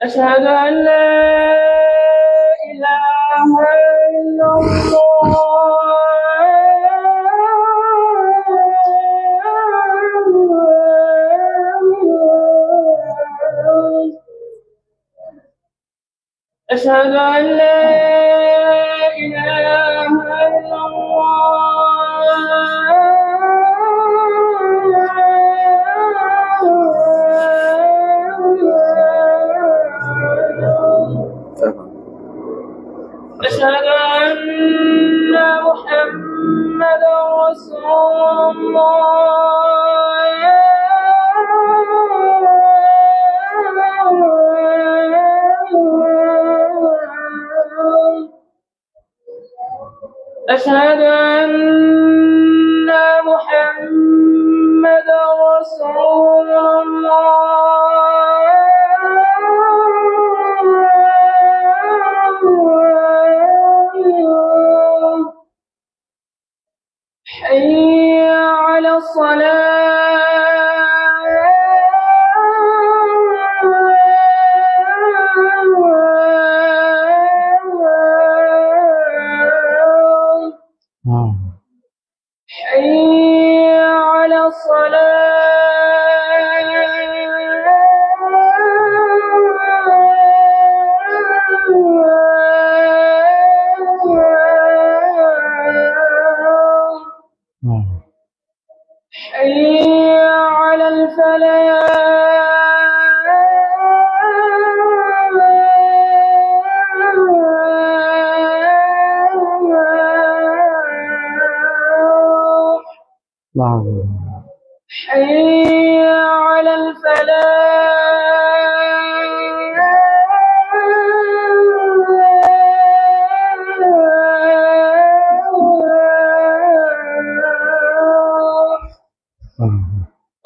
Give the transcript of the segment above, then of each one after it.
أشهد أن لا إله إلا الله. أشهد أن لا إله إلا أشهد أن محمدا رسول الله. أشهد أن محمدا رسول الله. حي على الصلاة. حي على الصلاة. حي على الفلاح. حي على الفلاح.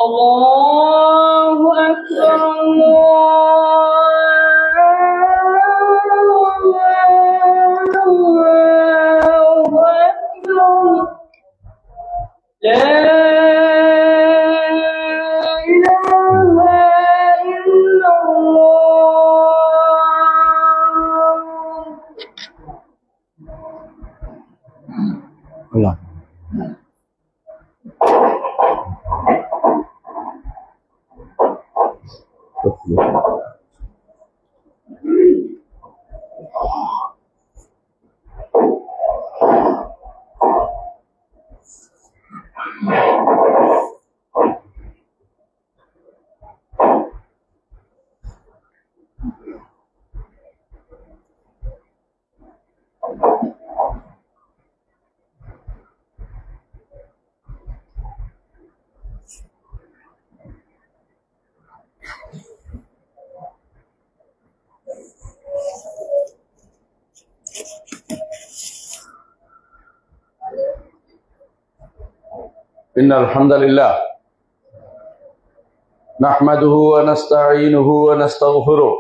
الله أكبر الله أكبر. لا إله إلا الله. إن الحمد لله نحمده ونستعينه ونستغفره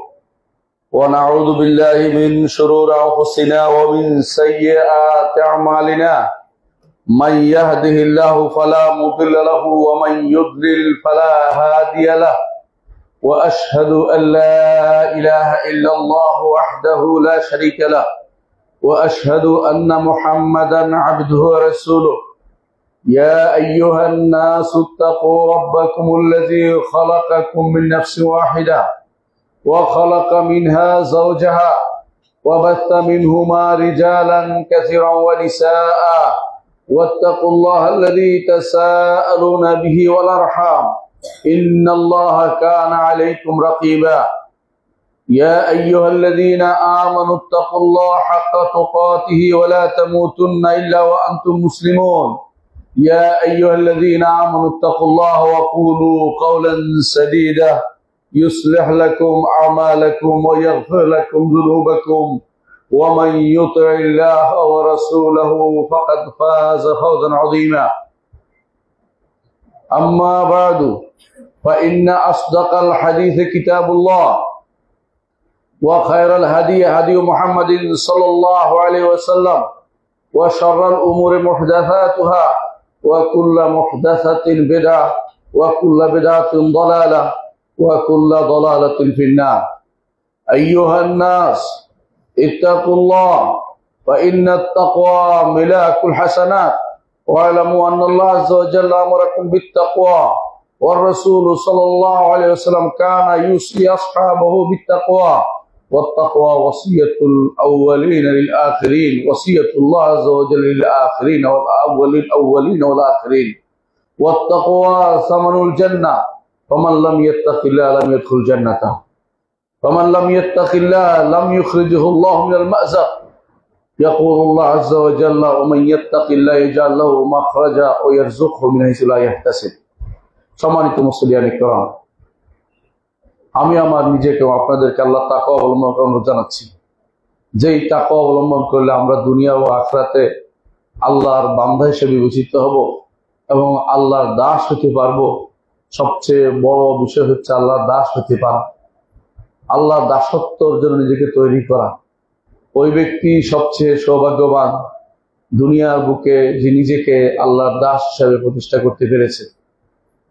ونعوذ بالله من شرور أنفسنا ومن سيئات أعمالنا من يهده الله فلا مضل له ومن يضلل فلا هادي له وأشهد أن لا إله إلا الله وحده لا شريك له وأشهد أن محمدا عبده ورسوله. يا أيها الناس اتقوا ربكم الذي خلقكم من نفس واحدة وخلق منها زوجها وبث منهما رجالا كثيرا ونساء واتقوا الله الذي تساءلون به والأرحام إن الله كان عليكم رقيبا. يا أيها الذين آمنوا اتقوا الله حق تقاته ولا تموتن إلا وأنتم مسلمون. يا أيها الذين آمنوا اتقوا الله وقولوا قولا سديدا يصلح لكم أعمالكم ويغفر لكم ذنوبكم ومن يطع الله ورسوله فقد فاز فوزا عظيما. أما بعد فإن أصدق الحديث كتاب الله وخير الهدي هدي محمد صلى الله عليه وسلم وشر الأمور محدثاتها وكل محدثة بدعة وكل بدعة ضلالة وكل ضلالة في النار. أيها الناس اتقوا الله فإن التقوى ملاك الحسنات واعلموا أن الله عز وجل أمركم بالتقوى والرسول صلى الله عليه وسلم كان يوصي أصحابه بالتقوى والتقوى وصية الأولين للآخرين وصية الله عز وجل للآخرين والأولين والآخرين والتقوى ثمن الجنة فمن لم يتق الله لم يدخل جنته ومن لم يتق الله لم يخرجه الله من المأزق يقول الله عز وجل ومن يتق الله يجعل له مخرجا ويرزقه من حيث لا يحتسب. সম্মানিত মুসলিয়ান کرام, আমি আমার নিজেকে আপনাদেরকে আল্লাহ তাকওয়া অবলম্বন করার জানাচ্ছি। যেই তাকওয়া অবলম্বন করলে আমরা দুনিয়া ও আখিরাতে আল্লাহর বান্দা হিসেবে বিবেচিত হব এবং আল্লাহর দাস হতে পারবো। সবচেয়ে বড় বিষয় হচ্ছে আল্লাহর দাস হতে পারা, আল্লাহর দাসত্বর জন্য নিজেকে তৈরি করা। ওই ব্যক্তি সবচেয়ে সৌভাগ্যবান দুনিয়ার বুকে যে নিজেকে আল্লাহর দাস হিসেবে প্রতিষ্ঠা করতে পেরেছে।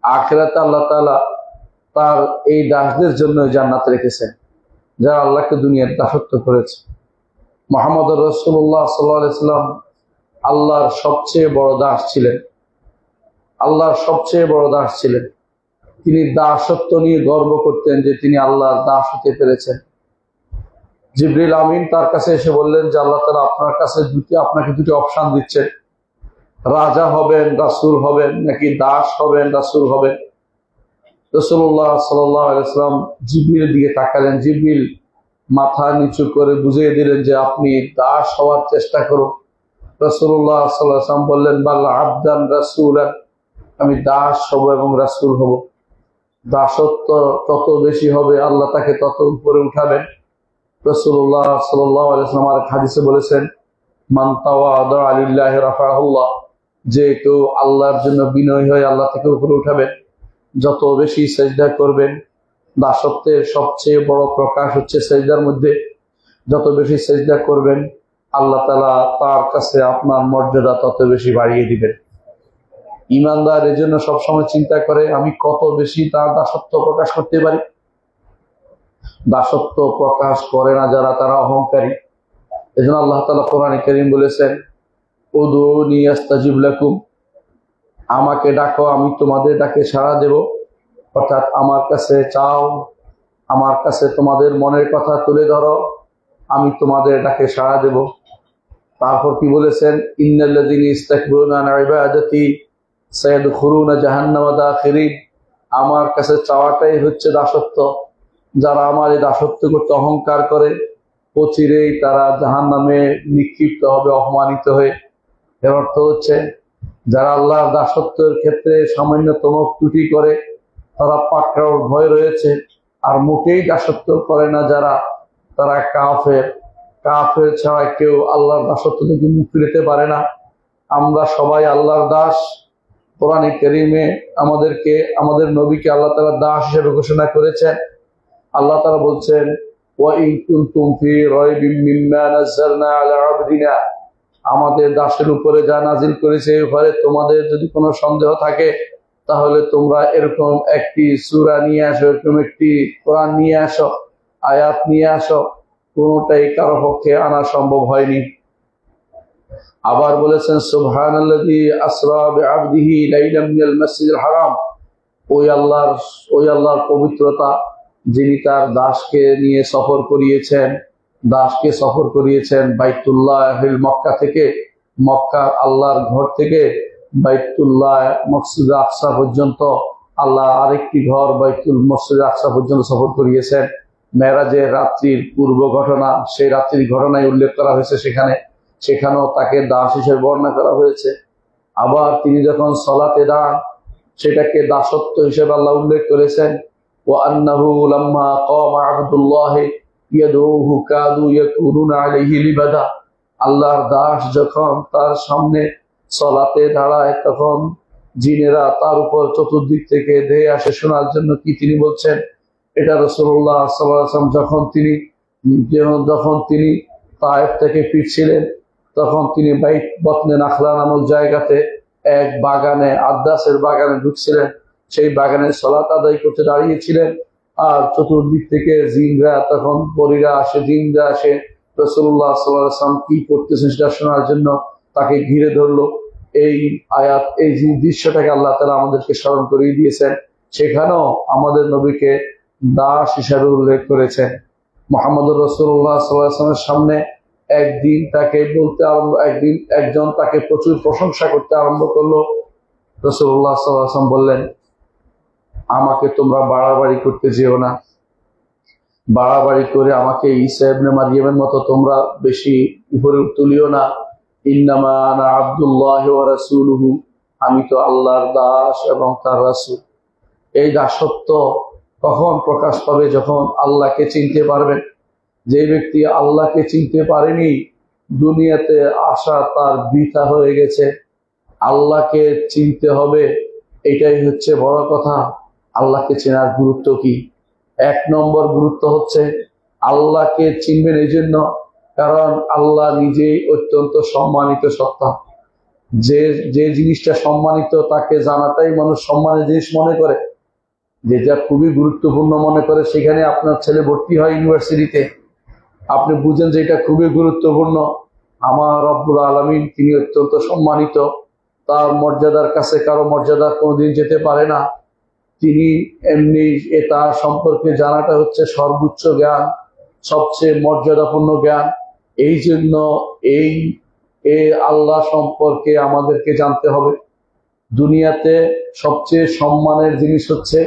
আখিরাতে আল্লাহ তাআলা তার এই দাসদের জন্য জান্নাত রেখেছেন যারা আল্লাহকে দুনিয়ার দাসত্ব করেছে। মুহাম্মদ রাসূলুল্লাহ সাল্লাল্লাহু আলাইহি ওয়াসাল্লাম আল্লাহর সবচেয়ে বড় দাস ছিলেন, আল্লাহর সবচেয়ে বড় দাস ছিলেন। তিনি দাসত্ব নিয়ে গর্ব করতেন যে তিনি আল্লাহর দাস হতে পেরেছেন। জিবরিল আমিন তার কাছে এসে বললেন যে আল্লাহ তাআলা আপনাকে দুটি অপশন দিচ্ছেন, রাজা হবেন, রাসূল হবেন, নাকি দাস হবেন, রাসূল হবেন। রাসূলুল্লাহ সাল্লাল্লাহু আলাইহি ওয়াসাল্লাম জিবরিলের দিকে তাকালেন। জিবরিল মাথা নিচু করে বুঝিয়ে দিলেন যে আপনি দাস হওয়ার চেষ্টা করুন। রাসূলুল্লাহ সাল্লাল্লাহু আলাইহি ওয়াসাল্লাম বললেন বাল আবদান রাসূলান, আমি দাস হব এবং রাসূল হব। দাসত্ব তত বেশি হবে আল্লাহ তাকে তত উপরে উঠাবেন। রাসূলুল্লাহ সাল্লাল্লাহু আলাইহি ওয়াসাল্লাম আর হাদিসে বলেছেন মান তাওয়াদা লিল্লাহি রাফাহুল্লাহ, যে কেউ আল্লাহর জন্য বিনয়ী হয়ে আল্লাহ তাকে উপরে উঠাবেন। যত বেশি সেজদা করবেন, দাসত্বের সবচেয়ে বড় প্রকাশ হচ্ছে সেজদার মধ্যে, যত বেশি সেজদা করবেন আল্লাহ তাআলা তার কাছে আপনার মর্যাদা তত বেশি বাড়িয়ে দিবেন। ঈমানদার এর জন্য সবসময় চিন্তা করে আমি কত বেশি তার দাসত্ব প্রকাশ করতে পারি। দাসত্ব প্রকাশ করে না যারা, তারা অহংকারী। এজন্য আল্লাহ তাআলা কোরআনে কারীম বলেছেন উদউনি আস্তাজিব লাকুম, আমাকে ডাকো আমি তোমাদের ডাকে সাড়া দেব। অর্থাৎ আমার কাছে চাও, আমার কাছে তোমাদের মনের কথা তুলে ধরো, আমি তোমাদের ডাকে সাড়া দেব। তারপর কি বলেছেন ইন্নাল্লাযীনা ইস্তাকবিরুনা আন ইবাদাতি সায়াদখুলুনা জাহান্নামা দাখিরিন, আমার কাছে চাওয়াটাই হচ্ছে দাসত্ব। যারা আমার এই দাসত্ব করতে অহংকার করে অচিরেই তারা জাহান্নামে নিক্ষিপ্ত হবে অপমানিত হয়ে। এর অর্থ হচ্ছে যারা আল্লাহর দাসত্বের ক্ষেত্রে সামান্যতম ত্রুটি করে তারা পাকড়াওর ভয় রয়েছে। আর মোটেই দাসত্ব করে না যারা, তারা কাফের। কাফের ছাড়া কেউ আল্লাহর দাসত্ব থেকে মুক্তি পেতে পারে না। আমরা সবাই আল্লাহর দাস। কোরআনে কারীমে আমাদেরকে, আমাদের নবীকে আল্লাহ তাআলা দাস হিসেবে ঘোষণা করেছেন। আল্লাহ তাআলা বলছেন ওয়া ইন কুনতুম ফি রাইবিম মিম্মা নাযালনা আলা আবদিনা, আমাদের দাসের উপরে যা নাজিল করেছে এর ব্যাপারে তোমাদের যদি কোনো সন্দেহ থাকে তাহলে তোমরা এরকম একটি সূরা নিয়ে আসো, এরকম একটি কোরআন নিয়ে আসো, আয়াত নিয়ে আসো। কোনোটাই কারো পক্ষে আনা সম্ভব হয়নি। আবার বলেছেন সুবহানাল্লাযী আসরা বিআবদিহি লাইলাম মিনাল মাসজিদিল হারাম, ওই আল্লাহর পবিত্রতা যিনি তার দাসকে নিয়ে সফর করিয়েছেন বাইতুল্লাহিল মক্কা থেকে, মক্কার আল্লাহর ঘর থেকে বাইতুল্লাহ মসজিদে আকসা পর্যন্ত। আল্লাহ আরেকটি ঘর বাইতুল মসজিদে আকসা পর্যন্ত সফর করিয়েছেন। মেরাজের রাত্রির পূর্ব ঘটনা, সেই রাত্রির ঘটনায় উল্লেখ করা হয়েছে সেখানেও তাকে দাস হিসেবে বর্ণনা করা হয়েছে। আবার তিনি যখন সালাতে দাঁড়ান সেটাকে দাসত্ব হিসেবে আল্লাহ উল্লেখ করেছেন ওয়া আন্নাহু লাম্মা কামা আবদুল্লাহি ইয়াদউহু কাদু ইয়াকুনুনা আলাইহি লিবাদা, আল্লাহর দাস যখন তার সামনে সালাতে দাঁড়ায় তখন জিনেরা তার উপর চতুর্দিক থেকে ধেয়ে আসে শোনার জন্য কি তিনি বলছেন। এটা রাসূলুল্লাহ সাল্লাল্লাহু আলাইহি ওয়াসাল্লাম যখন তিনি তায়েফ থেকে ফিরছিলেন তখন তিনি বাইত বতনে নাখলা নামক জায়গাতে এক বাগানে, আদাসের বাগানে ঢুকছিলেন। সেই বাগানে সালাত আদায় করতে দাঁড়িয়েছিলেন। আর চতুর্দিক থেকে জিনরা, তখন পরীরা আসে, জিনরা আসে রাসূলুল্লাহ সাল্লাল্লাহু আলাইহি ওয়াসাল্লাম কি করতেছেন সেটা শোনার জন্য তাকে ঘিরে ধরলো। এই আয়াত, এই দৃশ্যটাকে আল্লাহ তাআলা আমাদেরকে স্মরণ করিয়ে দিয়েছেন। সেখানেও আমাদের নবীকে দাস হিসাবে উল্লেখ করেছেন। মুহাম্মদুর রাসূলুল্লাহ সাল্লাল্লাহু আলাইহি ওয়াসাল্লামের সামনে একদিন তাকে বলতে আরম্ভ, একদিন একজন তাকে প্রচুর প্রশংসা করতে আরম্ভ করলো। রাসূলুল্লাহ সাল্লাল্লাহু আলাইহি ওয়াসাল্লাম বললেন, আমাকে তোমরা বাড়াবাড়ি করতে যেও না, বাড়াবাড়ি করে আমাকে ঈসা ইবনে মারইয়ামের মতো তোমরা বেশি উপরে তুলিও না। ইন্নামা আনা আব্দুল্লাহ ওয়া রাসূলুহু, আমি তো আল্লাহর দাস এবং তার রাসূল। এই দাসত্ব কখন প্রকাশ পাবে? যখন আল্লাহকে চিনতে পারবেন। যে ব্যক্তি আল্লাহকে চিনতে পারেনি, দুনিয়াতে আসা তার বৃথা হয়ে গেছে। আল্লাহকে চিনতে হবে, এটাই হচ্ছে বড় কথা। আল্লাহকে চেনার গুরুত্ব কি? 1 নম্বর গুরুত্ব হচ্ছে আল্লাহকে চিনবেন এই জন্য কারণ আল্লাহ নিজেই অত্যন্ত সম্মানিত সত্তা। যে জিনিসটা সম্মানিত তাকে জানাটাই মানুষ সম্মানের জিনিস মনে করে, যেটা খুবই গুরুত্বপূর্ণ মনে করে। সেখানে আপনার ছেলে ভর্তি হয় ইউনিভার্সিটিতে, আপনি বুঝেন যে এটা খুবই গুরুত্বপূর্ণ। আমার রব্বুল আলামিন তিনি অত্যন্ত সম্মানিত, তার মর্যাদার কাছে কারো মর্যাদা কোনোদিন যেতে পারে না। তিনি এমনি, তার সম্পর্কে জানাটা হচ্ছে সর্বোচ্চ জ্ঞান, সবচেয়ে মর্যাদাপূর্ণ জ্ঞান। এই জন্য এই আল্লাহ সম্পর্কে আমাদেরকে জানতে হবে। দুনিয়াতে সবচেয়ে সম্মানের জিনিস হচ্ছে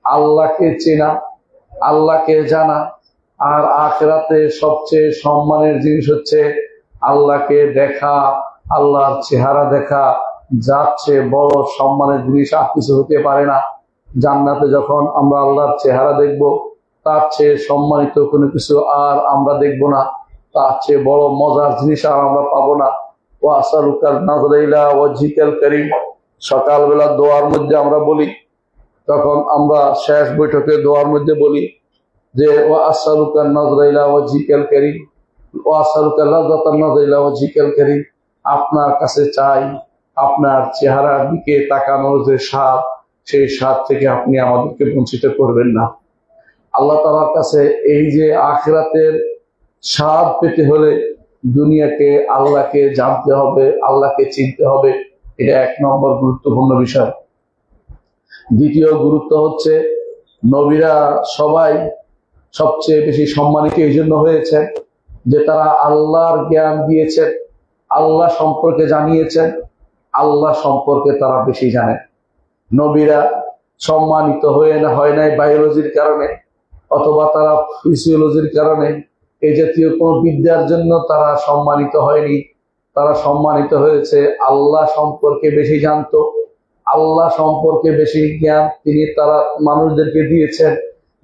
আল্লাহকে চেনা, আল্লাহকে জানা। আর আখিরাতে সবচেয়ে সম্মানের জিনিস হচ্ছে আল্লাহকে দেখা, আল্লাহর চেহারা দেখা। যার চেয়ে বড় সম্মানের জিনিস আর কিছু হতে পারে না। জান্নাতে যখন আমরা আল্লাহর চেহারা দেখব, তার চেয়ে সম্মানিত কোনো কিছু আর আমরা দেখব না, তার চেয়ে বড় মজার জিনিস আর আমরা পাবো না। ওয়া আসআলুকাল নাযরা ইলা ওয়াজহিকাল কারীম, সকালবেলা দোয়ার মধ্যে আমরা বলি, তখন আমরা শেষ বৈঠকে দোয়ার মধ্যে বলি যে ওয়া আসআলুকান নাযরা ইলা ওয়াজহিকাল কারীম, ওয়া আসআলুকাল লাযযাতান নাযরা ইলা ওয়াজহিকাল কারীম, আপনার কাছে চাই আপনার চেহারার দিকে তাকানোর যে স্বাদ, সেই স্বাদ থেকে আপনি আমাদেরকে বঞ্চিত করবেন না। আল্লাহ তাআলার কাছে এই যে আখিরাতের স্বাদ পেতে হলে দুনিয়াকে, আল্লাহকে জানতে হবে, আল্লাহকে চিনতে হবে। এটা 1 নম্বর গুরুত্বপূর্ণ বিষয়। দ্বিতীয় গুরুত্ব হচ্ছে নবীরা সবাই সবচেয়ে বেশি সম্মানিত এই জন্য হয়েছে যে তারা আল্লাহর জ্ঞান দিয়েছেন, আল্লাহ সম্পর্কে জানিয়েছেন, আল্লাহ সম্পর্কে তারা বেশি জানে। নবীরা সম্মানিত হয় নাই বায়োলজির কারণে অথবা তারা ফিজিওলজির কারণে, এই জাতীয় কোন বিদ্যার জন্য তারা সম্মানিত হয়নি। তারা সম্মানিত হয়েছে আল্লাহ সম্পর্কে বেশি জানতো, আল্লাহ সম্পর্কে বেশি জ্ঞান তিনি তারা মানুষদেরকে দিয়েছেন।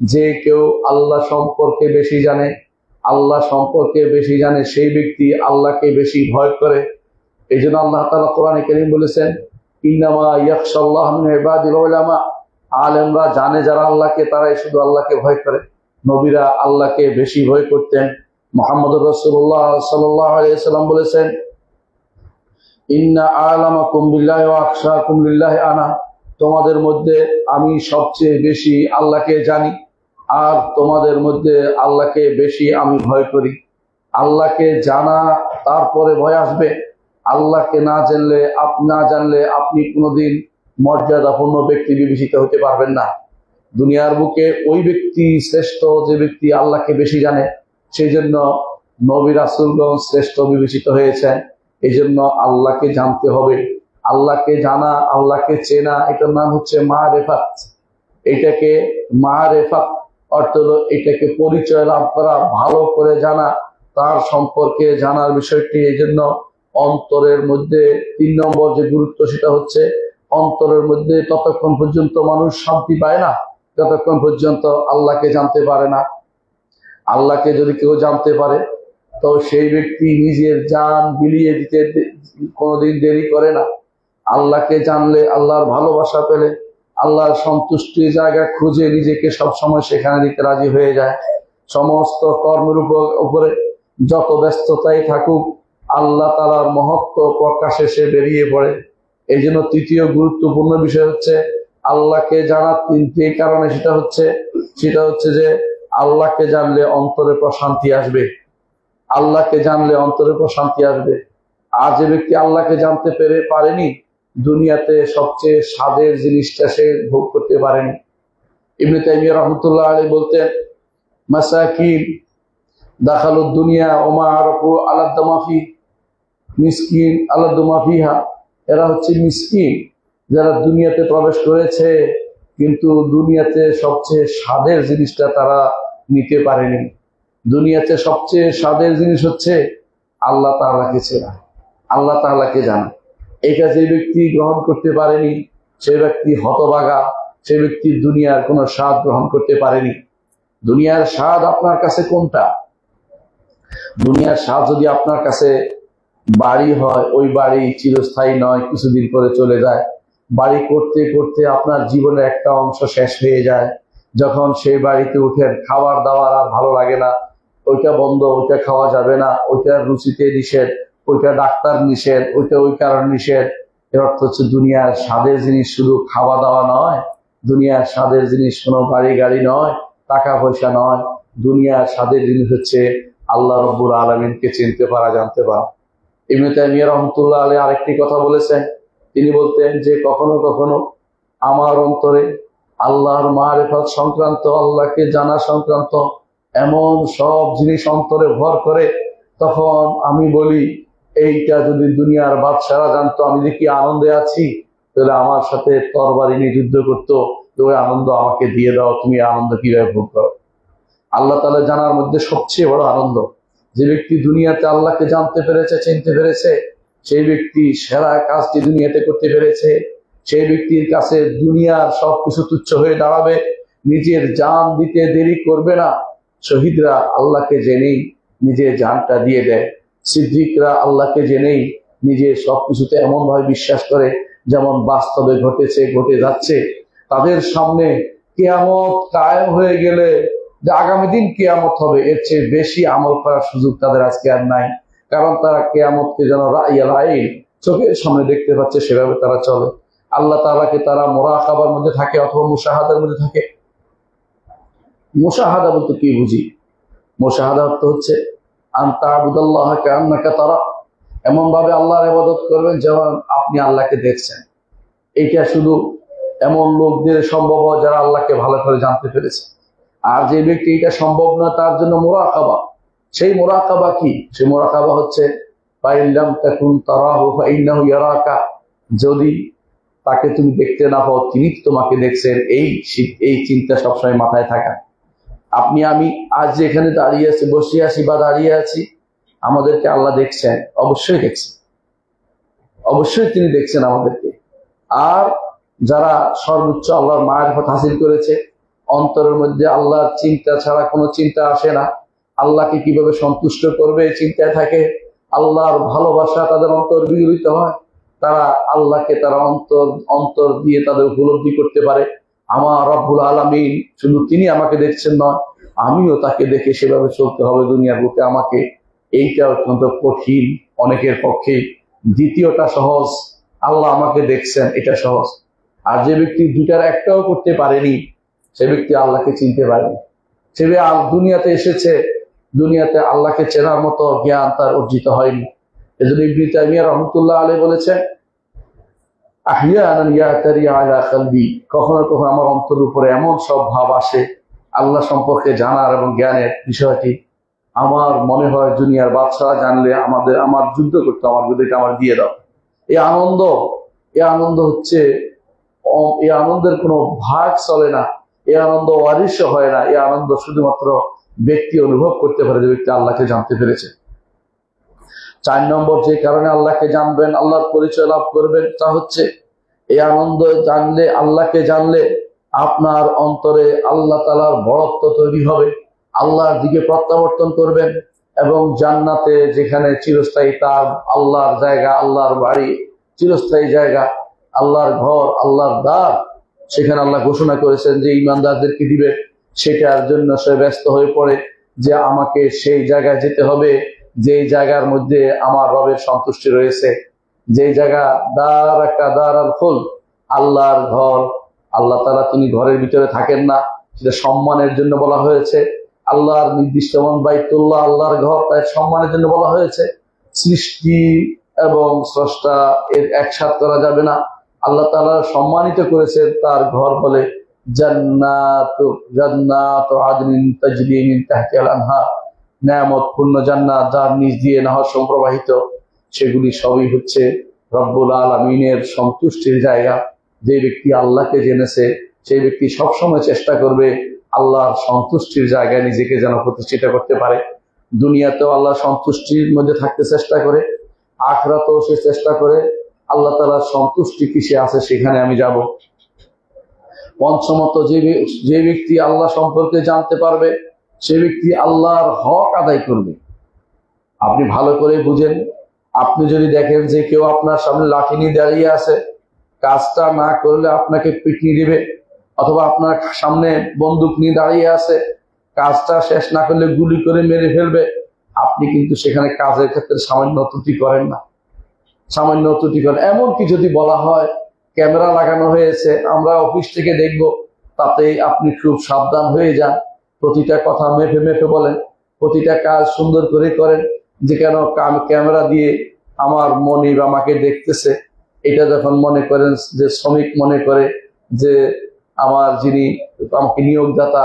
যে কেউ আল্লাহ সম্পর্কে বেশি জানে, আল্লাহ সম্পর্কে বেশি জানে, সেই ব্যক্তি আল্লাহকে বেশি ভয় করে। এই জন্য আল্লাহ তাআলা কোরআনে কারীম বলেছেন, ইন্নামা ইয়াখশাল্লাহ মিন ইবাদিল উলামা, আলেমরা জানে যারা আল্লাহকে, তারাই শুধু আল্লাহকে ভয় করে। নবীরা আল্লাহকে বেশি ভয় করতেন। মুহাম্মদুর রাসূলুল্লাহ সাল্লাল্লাহু আলাইহি ওয়াসাল্লাম বলেছেন, ইন্না আ'লামাকুম বিল্লাহি ওয়া আখশাকুম লিল্লাহি আনা, তোমাদের মধ্যে আমি সবচেয়ে বেশি আল্লাহকে জানি আর তোমাদের মধ্যে আল্লাহকে বেশি আমি ভয় করি। আল্লাহকে জানা, তারপরে ভয় আসবে। আল্লাহকে না জানলে আপনি কোনোদিন মর্যাদাপূর্ণ ব্যক্তি বিবেচিত হতে পারবেন না। দুনিয়ার বুকে ওই ব্যক্তি শ্রেষ্ঠ যে ব্যক্তি আল্লাহকে বেশি জানে। সেই জন্য নবী রাসূলগণ শ্রেষ্ঠ বিবেচিত হয়েছেন। এই জন্য আল্লাহকে জানতে হবে। আল্লাহকে জানা, আল্লাহকে চেনা, এটার নাম হচ্ছে মারিফাত। এটাকে মারিফাত অর্থ হলো এটাকে পরিচয় লাভ করা, ভালো করে জানা, তার সম্পর্কে জানার বিষয়টি। এই জন্য অন্তরের মধ্যে 3 নম্বর যে গুরুত্ব, সেটা হচ্ছে অন্তরের মধ্যে ততক্ষণ পর্যন্ত মানুষ শান্তি পায় না যতক্ষণ পর্যন্ত আল্লাহকে জানতে পারে না। আল্লাহকে যদি কেউ জানতে পারে তো সেই ব্যক্তি নিজের জান বিলিয়ে দিতে কোনোদিন দেরি করে না। আল্লাহকে জানলে, আল্লাহর ভালোবাসা পেলে, আল্লাহর সন্তুষ্টির জায়গা খুঁজে নিজেকে সবসময় সেখানে দিতে রাজি হয়ে যায়। সমস্ত কর্মের উপরে যত ব্যস্ততাই থাকুক, আল্লাহ তাআলার মহত্ব প্রকাশে সে বেরিয়ে পড়ে। এই জন্য তৃতীয় গুরুত্বপূর্ণ বিষয় হচ্ছে আল্লাহকে জানার তিনটি কারণে সেটা হচ্ছে যে আল্লাহকে জানলে অন্তরে প্রশান্তি আসবে। আল্লাহকে জানলে অন্তরে প্রশান্তি আসবে। আর যে ব্যক্তি আল্লাহকে জানতে পারেনি, দুনিয়াতে সবচেয়ে স্বাদের জিনিসটা সে ভোগ করতে পারেনি। ইবনে তাইমিয়া রাহমাতুল্লাহ আলাইহি বলতেন, মাসাকিন দাখালুদ দুনিয়া ওমা আরাফু আলাদ্দা মাফি, মিসকিন আলাদ্দা মাফিহা। এরা হচ্ছে মিসকিন, যারা দুনিয়াতে প্রবেশ করেছে কিন্তু দুনিয়াতে সবচেয়ে স্বাদের জিনিসটা তারা নিতে পারেনি। দুনিয়াতে সবচেয়ে স্বাদের জিনিস হচ্ছে আল্লাহ তাআলাকে চেনা, আল্লাহ তাআলাকে জানা। এটা যে ব্যক্তি গ্রহণ করতে পারেনি সে ব্যক্তি হতভাগা, সে ব্যক্তি দুনিয়ার কোনো স্বাদ গ্রহণ করতে পারেনি। দুনিয়ার স্বাদ আপনার কাছে কোনটা? দুনিয়ার স্বাদ যদি আপনার কাছে বাড়ি হয়, ওই বাড়ি চিরস্থায়ী নয়, কিছুদিন পরে চলে যায়। বাড়ি করতে করতে আপনার জীবনের একটা অংশ শেষ হয়ে যায়। যখন সেই বাড়িতে উঠেন, খাবার দাবার আর ভালো লাগে না, ওইটা বন্ধ, ওইটা খাওয়া যাবে না, ওইটার রুচিতে নিষেধ, ওইটা ডাক্তার নিষেধ, ওইটা ওই কারণ নিষেধ। এর অর্থ হচ্ছে দুনিয়ার স্বাদের জিনিস শুধু খাওয়া দাওয়া নয়, দুনিয়ার স্বাদের জিনিস কোনো বাড়ি গাড়ি নয়, টাকা পয়সা নয়। দুনিয়ার স্বাদের জিনিস হচ্ছে আল্লাহ রব্বুল আলামিনকে চিনতে পারা, জানতে পারা। ইবনে তাইমিয়া রাহমাতুল্লাহ আলাইহি আরেকটি কথা বলেছেন। তিনি বলতেন যে কখনো কখনো আমার অন্তরে আল্লাহর মারিফাত সংক্রান্ত, আল্লাহকে জানা সংক্রান্ত এমন সব জিনিস অন্তরে ভর করে, তখন আমি বলি এইটা যদি দুনিয়ার বাদশারা জানতো আমি যে কি আনন্দে আছি, তাহলে আমার সাথে তরবারি নিয়ে যুদ্ধ করতো। ওই আনন্দ আমাকে দিয়ে দাও, তুমি আনন্দ কিভাবে ভোগ করো। আল্লাহ তাআলা জানার মধ্যে সবচেয়ে বড় আনন্দ। যে ব্যক্তি দুনিয়াতে আল্লাহকে জানতে পেরেছে, চিনতে পেরেছে, সেই ব্যক্তি সেরা কাজটি দুনিয়াতে করতে পেরেছে। সেই ব্যক্তির কাছে দুনিয়ার সবকিছু তুচ্ছ হয়ে দাঁড়াবে, নিজের জান দিতে দেরি করবে না। শহীদরা আল্লাহকে জেনেই নিজের জানটা দিয়ে দেয়। সিদ্দিকরা আল্লাহকে জেনেই নিজের সবকিছুতে এমন ভাবে বিশ্বাস করে যেমন বাস্তবে ঘটেছে, ঘটে যাচ্ছে। তাদের সামনে কিয়ামত কায়েম হয়ে গেলে, যে আগামী দিন কিয়ামত হবে, এর চেয়ে বেশি আমল করার সুযোগ তাদের আজকে আর নাই। কারণ তারা কিয়ামতকে যেন রাইয়াল আইন চোখের সামনে দেখতে পাচ্ছে, সেভাবে তারা চলে। আল্লাহ তাআলাকে তারা মুরাকাবার মধ্যে থাকে অথবা মুশাহাদার মধ্যে থাকে। মুশাহাদা বলতে কি বুঝি? মুশাহাদা অর্থ হচ্ছে আনতা আবুদাল্লাহ কান্নাকা তারা, এমন ভাবে আল্লাহর ইবাদত করবেন যেমন আপনি আল্লাহকে দেখছেন। এইটা শুধু এমন লোকদের সম্ভব হয় যারা আল্লাহকে ভালো করে জানতে পেরেছে। আর যে ব্যক্তি এটা সম্ভব না, তার জন্য মুরাকাবা। সেই মুরাকাবা কি? সেই মুরাকাবা হচ্ছে ফাইল্লাম তাকুন তারাহু ফাইন্নাহু ইয়ারাকা, যদি তাকে তুমি দেখতে না পাও তিনি তোমাকে দেখছেন। এই চিন্তা সবসময় মাথায় থাকা। আপনি আমি আজ যে এখানে দাঁড়িয়ে আছি, বসে আছি বা দাঁড়িয়ে আছি, আমাদেরকে আল্লাহ দেখছেন, অবশ্যই দেখছেন, অবশ্যই তিনি দেখছেন আমাদেরকে। আর যারা সর্বোচ্চ আল্লাহর মারিফত হাসিল করেছে, অন্তরের মধ্যে আল্লাহর চিন্তা ছাড়া কোনো চিন্তা আসে না, আল্লাহকে কিভাবে সন্তুষ্ট করবে এই চিন্তায় থাকে, আল্লাহর ভালোবাসা তাদের অন্তর বিগলিত হয়, তারা আল্লাহকে তারা অন্তর দিয়ে তাদের উপলব্ধি করতে পারে আমার রব্বুল আলামিন শুধু তিনি আমাকে দেখছেন নয়, আমিও তাকে দেখে সেভাবে চলতে হবে দুনিয়ার বুকে আমাকে। এইটা অত্যন্ত কঠিন অনেকের পক্ষে। দ্বিতীয়টা সহজ, আল্লাহ আমাকে দেখছেন, এটা সহজ। আর যে ব্যক্তি দুটার একটাও করতে পারেনি, সে ব্যক্তি আল্লাহকে চিনতে পারেনি। সে দুনিয়াতে এসেছে, দুনিয়াতে আল্লাহকে চেনার মতো জ্ঞান তার অর্জিত হয়নি। এজন্য ইবনে তাইমিয়া রাহমাতুল্লাহ আলাইহি বলেছেন, আহইয়ানান ইয়াতারি আলা কলবি, কখনো কখনো আমার অন্তরের উপরে এমন সব ভাব আসে আল্লাহ সম্পর্কে জানার এবং জ্ঞানের বিষয়টি, আমার মনে হয় দুনিয়ার বাদশাহ জানলে আমার যুদ্ধ করতে, আমার বুদ্ধিটা আমার দিয়ে দাও। এই আনন্দ হচ্ছে, এই আনন্দের কোনো ভাগ চলে না, এই আনন্দ অদৃশ্য হয় না। এই আনন্দ শুধুমাত্র ব্যক্তি অনুভব করতে পারে যে ব্যক্তি আল্লাহকে জানতে পেরেছে। 4 নম্বর যে কারণে আল্লাহকে জানবেন, আল্লাহর পরিচয় লাভ করবেন, তা হচ্ছে এই আনন্দ জানলে, আল্লাহকে জানলে আপনার অন্তরে আল্লাহ তাআলার বড়ত্ব তৈরি হবে, আল্লাহর দিকে প্রত্যাবর্তন করবেন এবং জান্নাতে যেখানে চিরস্থায়ী তার আল্লাহর জায়গা, আল্লাহর বাড়ি, চিরস্থায়ী জায়গা, আল্লাহর ঘর, আল্লাহর দ্বার, সেখানে আল্লাহ ঘোষণা করেছেন যে ঈমানদারদেরকে দিবে। সেটার জন্য সে ব্যস্ত হয়ে পড়ে যে আমাকে সেই জায়গায় যেতে হবে যেই জায়গার মধ্যে আমার রবের সন্তুষ্টি রয়েছে, যেই জায়গা দারাকা দারাল খুল, আল্লাহর ঘর, আল্লাহ তাআলা তিনি ঘরের ভিতরে থাকেন না, সেটা সম্মানের জন্য বলা হয়েছে। আল্লাহর নির্দিষ্ট বাইতুল্লাহ আল্লাহর ঘর, তাই সম্মানের জন্য বলা হয়েছে। সৃষ্টি এবং স্রষ্টা এর একসাথ করা যাবে না। আল্লাহ তাআলা সম্মানিত করেছেন তার ঘর বলে জান্নাতু আদনিন তাজরি মিন তাহতিহাল আনহার, নিয়ামতপূর্ণ জান্নাত যার নিচ দিয়ে নহর প্রবাহিত। সেগুলি সবই হচ্ছে রব্বুল আলামিনের সন্তুষ্টির জায়গা। যে ব্যক্তি আল্লাহকে জেনেছে সেই ব্যক্তি সবসময় চেষ্টা করবে আল্লাহর সন্তুষ্টির জায়গায় নিজেকে যেন প্রতিষ্ঠিত করতে পারে। দুনিয়াতেও আল্লাহ সন্তুষ্টির মধ্যে থাকতে চেষ্টা করে, আখিরাতেও সে চেষ্টা করে আল্লাহ তাআলার সন্তুষ্টি কিসে আছে সেখানে আমি যাব। পঞ্চমত, যে ব্যক্তি আল্লাহ সম্পর্কে জানতে পারবে সে ব্যক্তি আল্লাহর হক আদায় করবে। আপনি ভালো করে বুঝেন, আপনি যদি দেখেন যে কেউ আপনার সামনে লাঠি নিয়ে দাঁড়িয়ে আছে, কাজটা না করলে আপনাকে পিটনি দিবে, অথবা আপনার সামনে বন্দুক নিয়ে দাঁড়িয়ে আছে, কাজটা শেষ না করলে গুলি করে মেরে ফেলবে, আপনি কিন্তু সেখানে কাজের ক্ষেত্রে সামান্য ত্রুটি করেন না, সামান্য ত্রুটি করেন। এমনকি যদি বলা হয় ক্যামেরা লাগানো হয়েছে, আমরা অফিস থেকে দেখব, তাতে আপনি খুব সাবধান হয়ে যান, প্রতিটা কথা মেপে মেপে বলেন, প্রতিটা কাজ সুন্দর করে করেন। যে কেন ক্যামেরা দিয়ে আমার মনিব আমাকে দেখতেছে, এটা যখন মনে করেন যে শ্রমিক মনে করে যে আমার যিনি আমাকে নিয়োগদাতা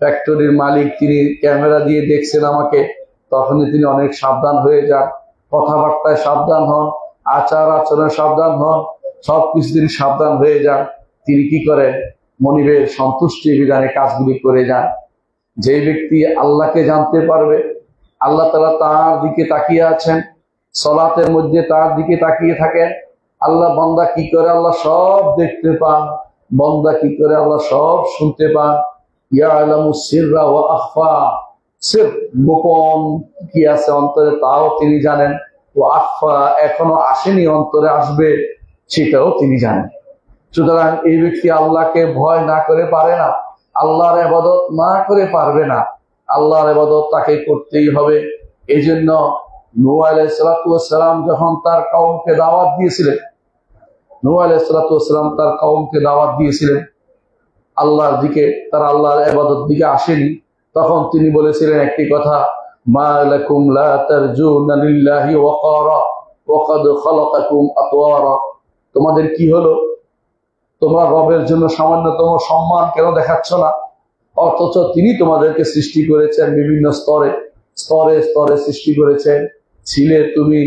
ফ্যাক্টরির মালিক তিনি ক্যামেরা দিয়ে দেখছেন আমাকে, তখনই তিনি অনেক সাবধান হয়ে যান, কথাবার্তায় সাবধান হন, আচার আচরণে সাবধান হন, সবকিছু তিনি সাবধান হয়ে যান। তিনি কি করেন? মনিবের সন্তুষ্টি বিধানে কাজগুলি করে যান। যে ব্যক্তি আল্লাহকে জানতে পারবে, আল্লাহ তাআলা তার দিকে তাকিয়ে আছেন, সালাতের মধ্যে তার দিকে তাকিয়ে থাকেন, আল্লাহ বান্দা কি করে আল্লাহ সব দেখতে পান, বান্দা কি করে আল্লাহ সব শুনতে পান। ইয়ালামু সিররা ওয়া আখফা, সির গোপন কি আছে অন্তরে তাও তিনি জানেন, ওয়া আখফা এখনো আসেনি অন্তরে আসবে সেটাও তিনি জানেন। সুতরাং এই ব্যক্তি আল্লাহকে ভয় না করে পারে না, আল্লাহর ইবাদত না করে পারবে না। আল্লাহর ইবাদত তাকে করতেই হবে। এই জন্য নূহ আলাইহিস সালাতু ওয়াস সালাম যখন তার কওমকে দাওয়াত দিয়েছিলেন, নূহ আলাইহিস সালাতু ওয়াস সালাম তার কওমকে দাওয়াত দিয়েছিলেন আল্লাহর দিকে, তারা আল্লাহর ইবাদত দিকে আসেনি, তখন তিনি বলেছিলেন একটি কথা, মা লাকুম লা তারজুনা লিল্লাহি ওয়াকারা ওয়া ক্বাদ খালাকাকুম আতওয়ারা। তোমাদের কি হলো? তোমরা রবের জন্য সামান্যতম সম্মান কেন দেখাচ্ছ না? অথচ তিনি তোমাদেরকে সৃষ্টি করেছেন বিভিন্ন স্তরে স্তরে স্তরে সৃষ্টি করেছেন। ছিলে তুমি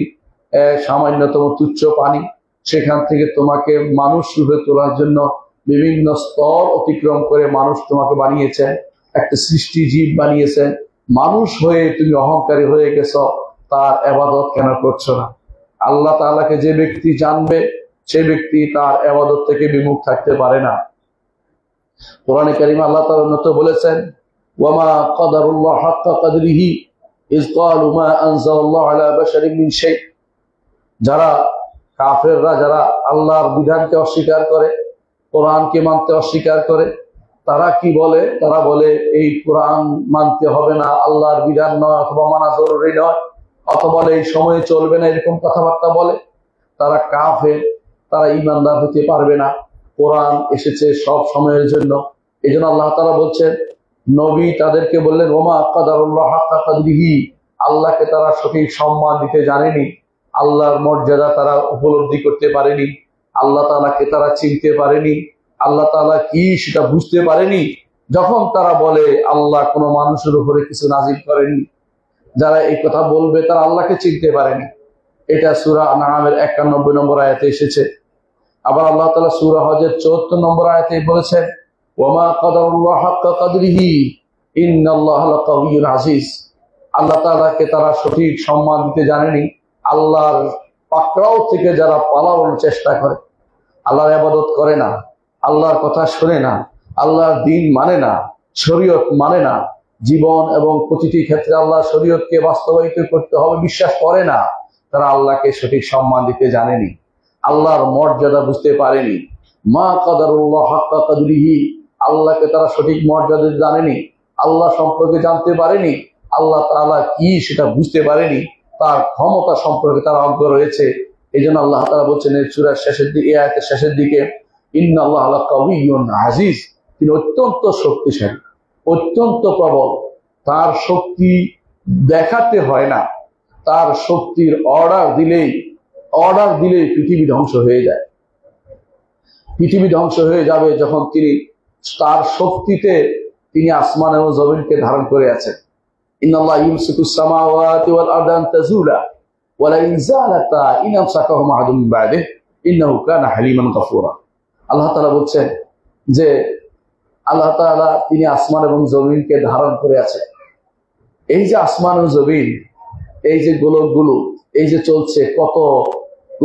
সামান্যতম তুচ্ছ পানি, সেখান থেকে তোমাকে মানুষ রূপে তোলার জন্য বিভিন্ন স্তর অতিক্রম করে মানুষ তোমাকে বানিয়েছেন, একটা সৃষ্টি জীব বানিয়েছেন। মানুষ হয়ে তুমি অহংকারী হয়ে গেছ, তার ইবাদত কেন করছো না? আল্লাহ তাআলাকে যে ব্যক্তি জানবে সে ব্যক্তি তার ইবাদত থেকে বিমুখ থাকতে পারে না। কোরআনে কারীমে আল্লাহ তাআলা উন্নত বলেছেন, ওয়ামা কদারুল্লাহ হাক্কা কদরিহি ইয ক্বালু মা আনজালাল্লাহু আলা বাশারিন মিন শাই। যারা কাফেররা, যারা আল্লাহর বিধানকে অস্বীকার করে, কোরআনকে মানতে অস্বীকার করে, তারা কি বলে? তারা বলে এই কোরআন মানতে হবে না, আল্লাহর বিধান নয়, অথবা মানা জরুরি নয়, অথবা বলে এই সময়ে চলবে না, এরকম কথাবার্তা বলে। তারা কাফের, তারা ঈমানদার হতে পারবে না। কোরআন এসেছে সব সময়ের জন্য। এই জন্য আল্লাহ তাআলা বলছেন, নবী তাদেরকে বললেন, ওমা কাদারুল্লাহ হাক্কা কদরিহি, আল্লাহকে তারা সঠিক সম্মান দিতে জানেনি, আল্লাহর মর্যাদা তারা উপলব্ধি করতে পারেনি, আল্লাহ তাআলাকে তারা চিনতে পারেনি, আল্লাহ তাআলা কি সেটা বুঝতে পারেনি। যখন তারা বলে আল্লাহ কোনো মানুষের উপরে কিছু নাজিল করেনি, যারা এই কথা বলবে তারা আল্লাহকে চিনতে পারেনি। এটা সূরা আনআমের 91 নম্বর আয়াতে এসেছে। আবার আল্লাহ তাআলা সূরা হজের 74 নম্বর আয়াতে বলেছেন, ওয়ামা কাদারুল্লাহ হাক্কা কদরিহি ইন্নাল্লাহা লাকাওয়িয়্যুন আজিজ। আল্লাহ তাআলাকে তারা সঠিক সম্মান দিতে জানেনি। আল্লাহর পাকড়াও থেকে যারা পালানোর চেষ্টা করে, আল্লাহর ইবাদত করে না, আল্লাহর কথা শোনে না, আল্লাহর দ্বীন মানে না, শরীয়ত মানে না, জীবন এবং প্রতিটি ক্ষেত্রে আল্লাহর শরীয়তকে বাস্তবায়িত করতে হবে বিশ্বাস করে না, তারা আল্লাহকে সঠিক সম্মান দিতে জানেনি, আল্লাহর মর্যাদা বুঝতে পারেনি। মা কাদারুল্লাহ হাক্কা কদরিহি, আল্লাহকে তারা সঠিক মর্যাদা জানেনি, আল্লাহ সম্পর্কে জানতে পারেনি, আল্লাহ তাআলা কি সেটা বুঝতে পারেনি, তার ক্ষমতা সম্পর্কে তারা অজ্ঞ রয়েছে। এই জন্য আল্লাহ তাআলা বলছেন এই সূরার শেষের দিকে, এই আয়াতের শেষের দিকে, ইন্নাল্লাহ লাকাওয়িয়্যুন আজিজ, তিনি অত্যন্ত শক্তিশালী, অত্যন্ত প্রবল। তার শক্তি দেখাতে হয় না, তার শক্তির অর্ডার দিলেই পৃথিবী ধ্বংস হয়ে যায়। পৃথিবী ধ্বংস হয়ে যাবে যখন তিনি তার শক্তিতে তিনি আসমান এবং জমিনকে ধারণ করে আছেন। ইন্নাল্লাহ ইউমসিকুস সামাওয়াতি ওয়াল আরদা আন তাজুলা ওয়া লা ইন যালাতা ইন আমসাকাহুমা আহাদুম মিন বা'দিহি ইন্নাহু কানা হালিমান গফুরা। আল্লাহ তাআলা বলছেন যে আল্লাহ তাআলা তিনি আসমান এবং জমিনকে ধারণ করে আছেন। এই যে আসমান ও জমিন, এই যে গোলকগুলো এই যে চলছে, কত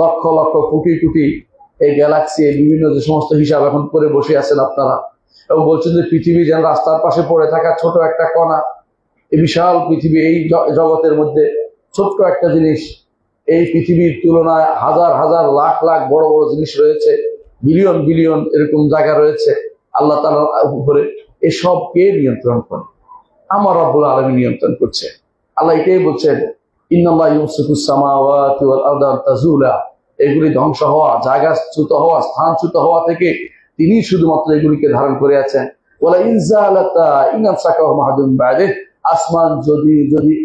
লক্ষ লক্ষ কোটি কোটি এই গ্যালাক্সি, এই বিভিন্ন যে সমস্ত হিসাব এখন করে বসে আছেন আপনারা, এবং বলছেন যে পৃথিবী যেন রাস্তার পাশে পড়ে থাকা ছোট একটা কণা। এই বিশাল পৃথিবী, এই জগতের মধ্যে ছোট্ট একটা জিনিস। এই পৃথিবীর তুলনায় হাজার হাজার লাখ লাখ বড় বড় জিনিস রয়েছে, বিলিয়ন বিলিয়ন এরকম জায়গা রয়েছে আল্লাহ তাআলার উপরে। এসব কে নিয়ন্ত্রণ করে? আমার রব্বুল আলামিন নিয়ন্ত্রণ করছে। আল্লাহ এটাই বলছেন, ইন্নাল্লাহ ইউমসিকুস সামাওয়াতি ওয়াল আরদা আন তাজুলা, এগুলি ধ্বংস হওয়া, জায়গাচ্যুত হওয়া, স্থানচ্যুত হওয়া থেকে তিনি শুধুমাত্র এগুলিকে ধারণ করে আছেন। ওয়ালা ইন যালাতা ইন আমসাকাহুমা আহাদুম মিন বা'দিহি,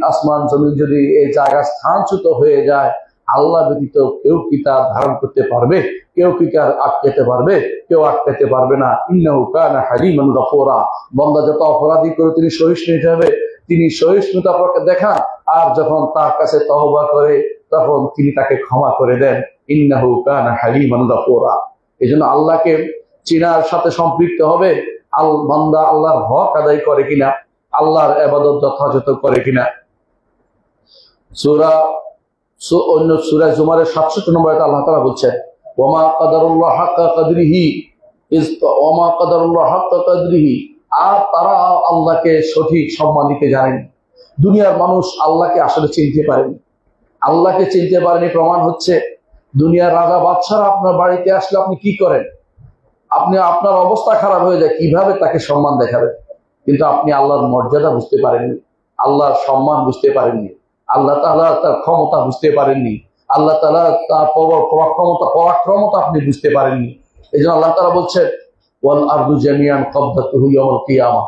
আসমান জমিন যদি এই জায়গা স্থানচ্যুত হয়ে যায়, আল্লাহ ব্যতীত কেউ কি তা ধারণ করতে পারবে? কেউ কি তার আটকাতে পারবে? কেউ আটকাতে পারবে না। ইন্নাহু কানা হালিমান গফুরা, বান্দা যত অপরাধী করে তিনি সহিষ্ণু হিসেবে তিনি সহিষ্ণুতা দেখান, আর যখন তার কাছে তওবা করে তখন তিনি তাকে ক্ষমা করে দেন। ইন্নাহু কানা হালিমান গফুরা। এজন্য আল্লাহকে চিনার সাথে সম্পৃক্ত হবে। বান্দা আল্লাহর হক আদায় করে কিনা, আল্লাহর ইবাদত যথাযথ করে কিনা। অন্য সূরা জুমারের 67 নম্বর আয়াতে আল্লাহ তাআলা বলছেন, ওয়ামা কাদারুল্লাহ হাক্কা কাদরিহি, আর তারা আল্লাহকে সঠিক সম্মান দিতে জানেন। দুনিয়ার মানুষ আল্লাহকে আসলে চিনতে পারেনি। আল্লাহকে চিনতে পারেনি প্রমাণ হচ্ছে, দুনিয়ার রাজা বাদশারা আপনার বাড়িতে আসলে আপনি কি করেন? আপনার অবস্থা খারাপ হয়ে যায়, কিভাবে তাকে সম্মান দেখাবেন? কিন্তু আপনি আল্লাহর মর্যাদা বুঝতে পারেননি, আল্লাহর সম্মান বুঝতে পারেননি, আল্লাহ তাআলা তার ক্ষমতা বুঝতে পারেননি, আল্লাহ তাআলা তার পরাক্রমতা আপনি বুঝতে পারেননি। এই জন্য আল্লাহ তাআলা বলছেন, ওয়াল আরদু জামিআন কবদাতুহু ইয়াওমাল কিয়ামা,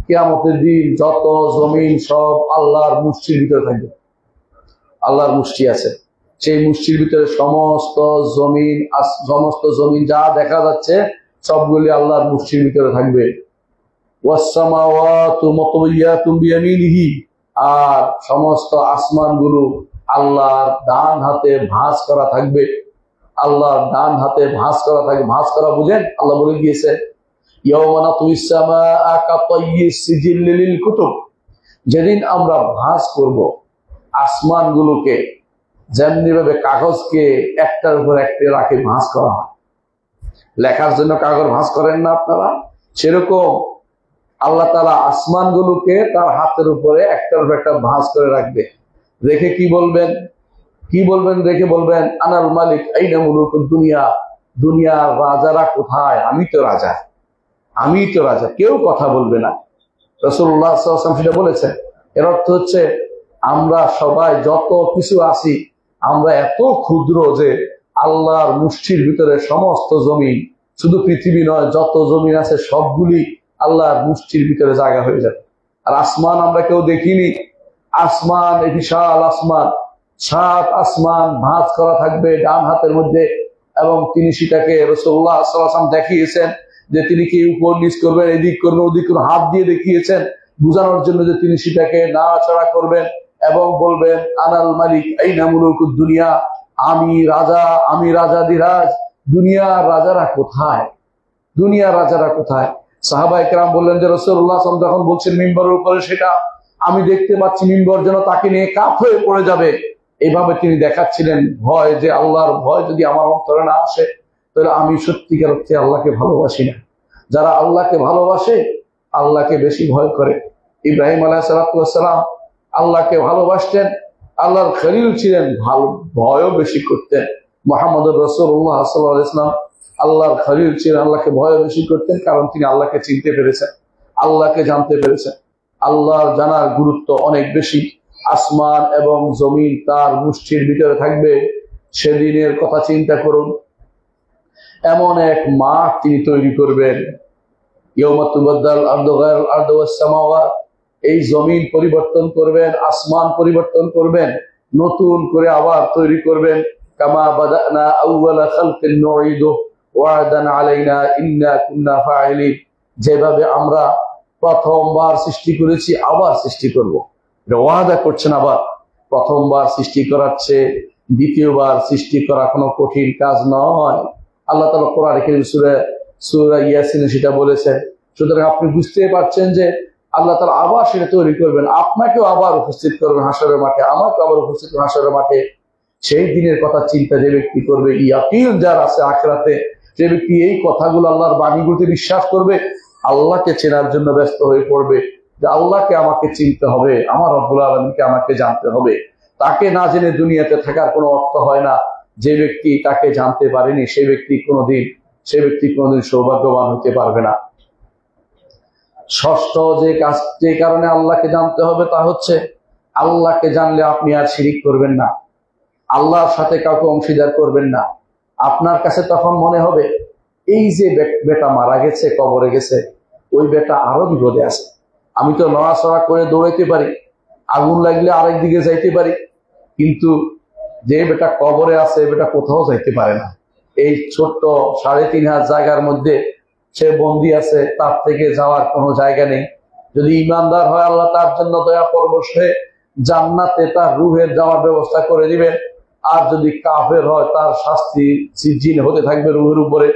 কিয়ামতের দিন যত জমিন সব আল্লাহর মুষ্টির ভিতরে থাকবে। আল্লাহর মুষ্টি আছে, সেই মুষ্টির ভিতরে সমস্ত জমিন যা দেখা যাচ্ছে সবগুলি আল্লাহর মুষ্টির ভিতরে থাকবে। ওয়াসসামাওয়াতু মাতওয়িয়াতুম বিয়ামিনিহি, আর সমস্ত আসমানগুলো আল্লাহর ডান হাতে ভাঁজ করা থাকবে। আল্লাহর ডান হাতে ভাঁজ করা থাকবে। ভাঁজ করা বুঝেন? আল্লাহ বলে দিয়েছে, ইয়াওমা নাতুইস সামাআ কাতাইয়িস সিজিল্লি লিল কুতুব, যেদিন আমরা ভাঁজ করব আসমানগুলোকে, যেমনি ভাবে কাগজকে একটার উপর একটা রাখে ভাঁজ করা হয়, লেখার জন্য কাগজ ভাঁজ করেন না আপনারা, সেরকম আল্লাহ তাআলা আসমানগুলোকে তার হাতের উপরে একটার উপর একটা ভাঁজ করে রাখবে। রেখে কি বলবেন? রেখে বলবেন, আনাল মালিক আইনা মুলুকুদ দুনিয়া, দুনিয়ার রাজারা কোথায়? আমি তো রাজা। কেউ কথা বলবে না। রাসূলুল্লাহ সাল্লাল্লাহু আলাইহি ওয়াসাল্লাম সেটা বলেছেন। এর অর্থ হচ্ছে আমরা সবাই যত কিছু আছি, আমরা এত ক্ষুদ্র যে আল্লাহর মুষ্টির ভিতরে সমস্ত জমিন, শুধু পৃথিবী নয়, যত জমিন আছে সবগুলি আল্লাহর মুষ্টির ভিতরে জায়গা হয়ে যাবে। আর আসমান আমরা কেউ দেখিনি। আসমান, এই বিশাল আসমান, 7 আসমান ভাঁজ করা থাকবে ডান হাতের মধ্যে, এবং তিনি সেটাকে রাসূলুল্লাহ সাল্লাল্লাহু আলাইহি ওয়াসাল্লাম দেখিয়েছেন যে তিনি কি উপর নিচ করবেন, এদিক করবেন ওদিক করবেন, হাত দিয়ে দেখিয়েছেন বুঝানোর জন্য যে তিনি সেটাকে নাড়াচাড়া করবেন এবং বলবেন, আনাল মালিক আইনা মুলুকুদ দুনিয়া, আমি রাজাধিরাজ, দুনিয়ার রাজারা কোথায়? সাহাবায়ে কেরাম বললেন যে রাসূলুল্লাহ সাল্লাল্লাহু আলাইহি ওয়াসাল্লাম যখন বলছেন মিম্বরের উপরে, সেটা আমি দেখতে পাচ্ছি মিম্বর যেন তাকে নিয়ে কাত হয়ে পড়ে যাবে। এইভাবে তিনি দেখাচ্ছিলেন ভয়, যে আল্লাহর ভয় যদি আমার অন্তরে না আসে তাহলে আমি সত্যিকার অর্থে আল্লাহকে ভালোবাসি না। যারা আল্লাহকে ভালোবাসে আল্লাহকে বেশি ভয় করে। ইব্রাহিম আলাইহিস সালাম আল্লাহকে ভালোবাসতেন, আল্লাহর খলিল ছিলেন, ভয়ও বেশি করতেন। মুহাম্মদুর রাসূলুল্লাহ সাল্লাল্লাহু আলাইহি ওয়াসাল্লাম আল্লাহর খলিল ছিলেন, আল্লাহকে ভয় বেশি করতেন, কারণ তিনি আল্লাহকে চিনতে পেরেছেন, আল্লাহকে জানতে পেরেছেন। আল্লাহর জানার গুরুত্ব অনেক বেশি। আসমান এবং জমিন তার মুষ্টির ভিতরে থাকবে। সেদিনের কথা চিন্তা করুন। এমন এক মাঠ তিনি তৈরি করবেন, ইয়াউমা তুবাদদাল আরদু গায়রুল আরদি ওয়াস সামাওয়াত, এই জমিন পরিবর্তন করবেন, আসমান পরিবর্তন করবেন, নতুন করে আবার তৈরি করবেন। কামা বাদানা আউওয়ালা খালকিন নুঈদুহু ওয়া'দান আলাইনা ইন্না কুন্না ফাইলিন, যেভাবে আমরা প্রথমবার সৃষ্টি করেছি আবার সৃষ্টি করব, এটা ওয়াদা করছেন। আবার প্রথমবার সৃষ্টি করাচ্ছে, দ্বিতীয়বার সৃষ্টি করা কোনো কঠিন কাজ নয়। আল্লাহ তাআলা কোরআনে কারীম সূরা ইয়াসিনে সেটা বলেছেন। সুতরাং আপনি বুঝতে পারছেন যে আল্লাহ তাআলা আবার সেটা তৈরি করবেন, আপনাকেও আবার উপস্থিত করবেন হাসরের মাঠে, আমাকে আবার উপস্থিত করবেন হাসরের মাঠে। সেই দিনের কথা চিন্তা যে ব্যক্তি করবে, ইয়াকিন যার আছে আখিরাতে, যে ব্যক্তি এই কথাগুলো আল্লাহর বাণীগুলোতে বিশ্বাস করবে, আল্লাহকে চেনার জন্য ব্যস্ত হয়ে পড়বে, যে আল্লাহকে আমাকে চিনতে হবে, আমার রব্বুল আলামিনকে আমাকে জানতে হবে। তাকে না জেনে দুনিয়াতে থাকার কোনো অর্থ হয় না। যে ব্যক্তি তাকে জানতে পারেনি সে ব্যক্তি কোনোদিন সৌভাগ্যবান হতে পারবে না। ষষ্ঠ যে কারণে আল্লাহকে জানতে হবে তা হচ্ছে, আল্লাহকে জানলে আপনি আর শিরিক করবেন না, আল্লাহর সাথে কাউকে অংশীদার করবেন না। আপনার কাছে তখন মনে হবে এই যে বেটা মারা গেছে, কবরে গেছে, ওই বেটা আরো বিপদে আছে। আমি তো নড়াচড়া করে দৌড়াইতে পারি, আগুন লাগলে আরেক দিকে যাইতে পারি, কিন্তু যে বেটা কবরে আছে বেটা কোথাও যাইতে পারে না। এই ছোট্ট ৩.৫ জায়গার মধ্যে সে বন্দী আছে, তার থেকে যাওয়ার কোনো জায়গা নেই। যদি ইমানদার হয় আল্লাহ তার জন্য দয়া পরবশ হয়ে জান্নাতে তার রুহের যাওয়ার ব্যবস্থা করে দিবেন। আর যদি কাফের হয় তার শাস্তি সিজিল হতে থাকবে রুহের উপরে।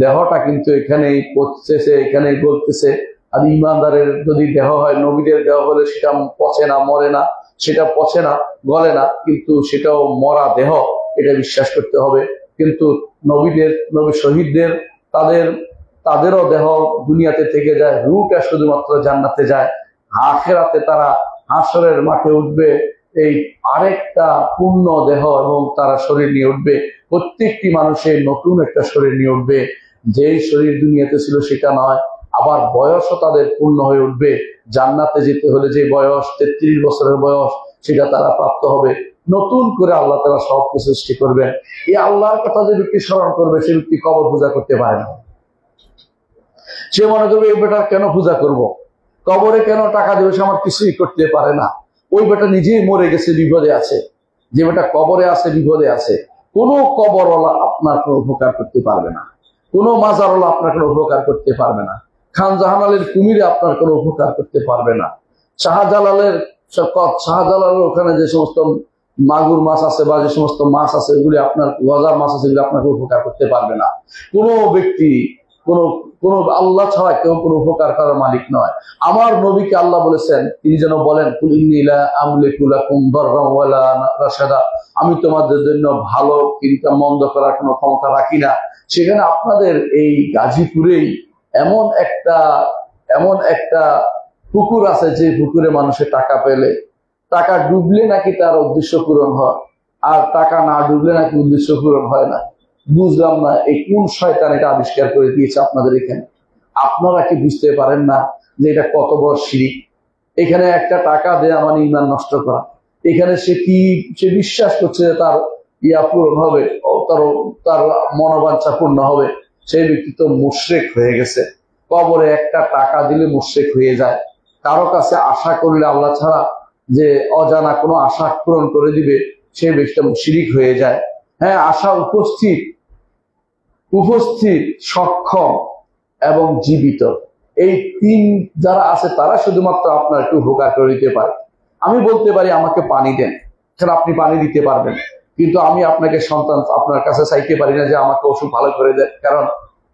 দেহটা কিন্তু এখানেই পচতেছে, এখানেই গলতেছে। আর ইমানদারের যদি দেহ হয়, নবীদের দেহ হলে সেটা পচে না, মরে না, সেটা পচে না, গলে না, কিন্তু সেটাও মরা দেহ, এটা বিশ্বাস করতে হবে। কিন্তু নবী শহীদদের তাদেরও দেহ দুনিয়াতে থেকে যায়, রূহটা শুধুমাত্র জান্নাতে যায়। আখিরাতে তারা হাসরের মাঠে উঠবে এই আরেকটা পূর্ণ দেহ, এবং তারা শরীর নিয়ে উঠবে। প্রত্যেকটি মানুষের নতুন একটা শরীর নিয়ে উঠবে, যেই শরীর দুনিয়াতে ছিল সেটা নয়। আবার বয়সও তাদের পূর্ণ হয়ে উঠবে। জান্নাতে যেতে হলে যে বয়স ৩৩ বছরের বয়স, সেটা তারা প্রাপ্ত হবে। নতুন করে আল্লাহ তাআলা সবকিছু সৃষ্টি করবেন। এই আল্লাহর কথা যে ব্যক্তি স্মরণ করবে, সে ব্যক্তি কবর পূজা করতে পারে না। সে মনে করবে এই বেটার কেন পূজা করব, কবরে কেন টাকা দেবে, সে আমার কিছুই করতে পারে না। ওই বেটা নিজেই মরে গেছে, বিপদে আছে। যে বেটা কবরে আছে, বিপদে আছে। কোনো কবরওয়ালা আপনার কোনো উপকার করতে পারবে না, কোনো মাজারওয়ালা আপনার কোনো উপকার করতে পারবে না, খান জাহানালের কুমিরে আপনার কোনো উপকার করতে পারবে না, শাহজালালের ওখানে যে সমস্ত মাগুর মাছ আছে বা যে সমস্ত মাছ আছে, এগুলি আপনার গজার মাছ আছে, এগুলি আপনাকে উপকার করতে পারবে না। কোনো ব্যক্তি কোন আল্লাহ ছাড়া কেউ কোনো উপকার করার মালিক নয়। আমার নবীকে আল্লাহ বলেছেন, তিনি যেন বলেন, কুল ইন্নী লা আমলিকু লাকুম দাররান ওয়ালা রাশাদা, আমি তোমাদের জন্য ভালো কিংবা মন্দ করার কোনো ক্ষমতা রাখি না। সেখানে আপনাদের এই গাজীপুরেই এমন একটা পুকুর আছে, যে পুকুরে মানুষের টাকা পেলে, টাকা ডুবলে নাকি তার উদ্দেশ্য পূরণ হয়, আর টাকা না ডুবলে নাকি উদ্দেশ্য পূরণ হয় না। বুঝলাম না এই কোন শয়তান এটা আবিষ্কার করে দিয়েছে আপনাদের এখানে। আপনারা কি বুঝতে পারেন না যে এটা কত বড় শিরক? এখানে একটা টাকা দেয়া মানে ঈমান নষ্ট করা। এখানে সে বিশ্বাস করছে যে তার পূরণ হবে, তার মনোবাঞ্ছা পূর্ণ হবে। সেই ব্যক্তি তো মুশরিক হয়ে গেছে। কবরে একটা টাকা দিলে মুশরিক হয়ে যায়। কারো কাছে আশা করলে আল্লাহ ছাড়া, যে অজানা কোনো আশা পূরণ করে দিবে, সেই ব্যক্তিটা মুশরিক হয়ে যায়। হ্যাঁ, আশা উপস্থিত, সক্ষম এবং জীবিত, এই তিন যারা আছে তারা শুধুমাত্র আপনার একটু উপকার করে দিতে পারে। আমি বলতে পারি আমাকে পানি দেন, কারণ আপনি পানি দিতে পারবেন, কিন্তু আমি আপনাকে সন্তান আপনার কাছে চাইতে পারি না যে আমাকে অসুখ ভালো করে দেন, কারণ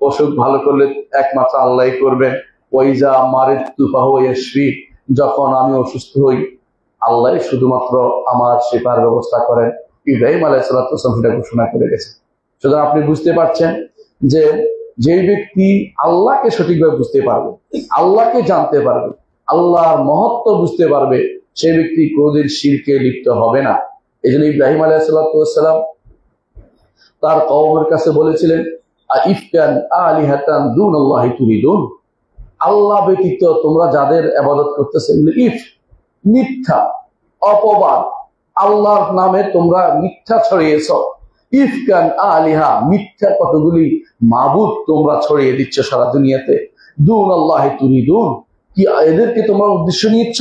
অসুখ ভালো করলে একমাত্র আল্লাহই করবেন। ওয়াইজা মারিদতু ফাহুয়া ইয়াশফি, যখন আমি অসুস্থ হই আল্লাহ শুধুমাত্র আমার সেবার ব্যবস্থা করেন। ইব্রাহিম আলাইহিস সালাতু ওয়াস সালাম সেটা ঘোষণা করে গেছে। সুতরাং আপনি বুঝতে পারছেন যে যেই ব্যক্তি আল্লাহকে সঠিকভাবে বুঝতে পারবে, আল্লাহকে জানতে পারবে, আল্লাহর মহত্ব বুঝতে পারবে, সেই ব্যক্তি কোনদিন শিরকে লিপ্ত হবে না। এই জন্য ইব্রাহিম আলাইহিস সালাতু ওয়াস সালাম তার কওমের কাছে বলেছিলেন, ইফকান আলিহাতান দুনাল্লাহি তুরিদুন, আল্লাহ ব্যতীত তোমরা যাদের ইবাদত করতেছ, মিথ্যা, অপবাদ, আল্লাহর নামে তোমরা মিথ্যা ছড়িয়েছ। ইফকান আলিহা, মিথ্যা কতগুলি মাবুদ তোমরা ছড়িয়ে দিচ্ছ সারা দুনিয়াতে। দুন আল্লাহি তুরিদুন, কি এদেরকে তোমরা উদ্দেশ্য নিচ্ছ?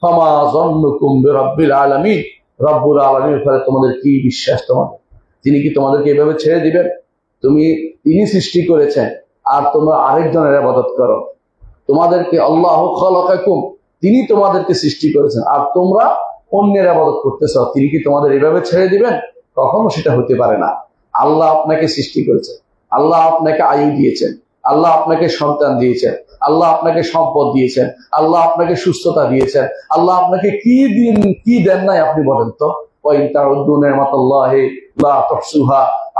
ফামা যন্নুকুম বিরাব্বিল আলামিন, রব্বুল আলামিনের উপরে তোমাদের কি বিশ্বাস? তোমাদের তিনি কি তোমাদেরকে এভাবে ছেড়ে দিবেন? তিনি সৃষ্টি করেছেন আর তোমরা আরেকজনের ইবাদত করো। তোমাদেরকে আল্লাহু খালাকাকুম, তিনি তোমাদেরকে সৃষ্টি করেছেন আর তোমরা অন্যের ইবাদত করতেছ। তিনি কি তোমাদের এভাবে ছেড়ে দিবেন? কখনো সেটা হতে পারে না। আল্লাহ আপনাকে সৃষ্টি করেছেন, আল্লাহ আপনাকে আয়ু দিয়েছেন, আল্লাহ আপনাকে সন্তান দিয়েছেন, আল্লাহ আপনাকে সম্পদ দিয়েছেন, আল্লাহ আপনাকে সুস্থতা দিয়েছেন, আল্লাহ আপনাকে কি দেন নাই আপনি বলেন তো?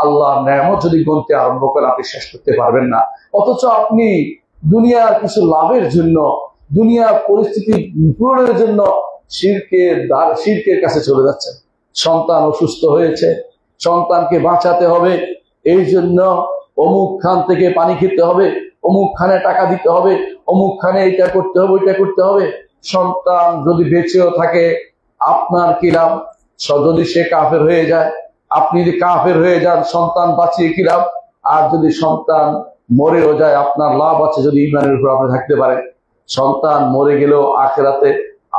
আল্লাহ নেয়ামত যদি গুনতে আরম্ভ করেন আপনি শেষ করতে পারবেন না। অথচ আপনি দুনিয়ার কিছু লাভের জন্য, দুনিয়ার পরিস্থিতি পূরণের জন্য শিরকের কাছে চলে যাচ্ছেন। সন্তান অসুস্থ হয়েছে, সন্তানকে বাঁচাতে হবে, এই জন্য অমুক খান থেকে পানি খেতে হবে, অমুক খানে টাকা দিতে হবে, অমুক খানে এটা করতে হবে, ওইটা করতে হবে। সন্তান যদি বেঁচেও থাকে আপনার কি লাভ? যদি সে কাফের হয়ে যায়, আপনি যদি কাফের হয়ে যান, সন্তান বাঁচিয়ে কি লাভ? আর যদি সন্তান মরেও যায় আপনার লাভ আছে যদি ইমানের উপর আপনি থাকতে পারেন। সন্তান মরে গেলেও আখিরাতে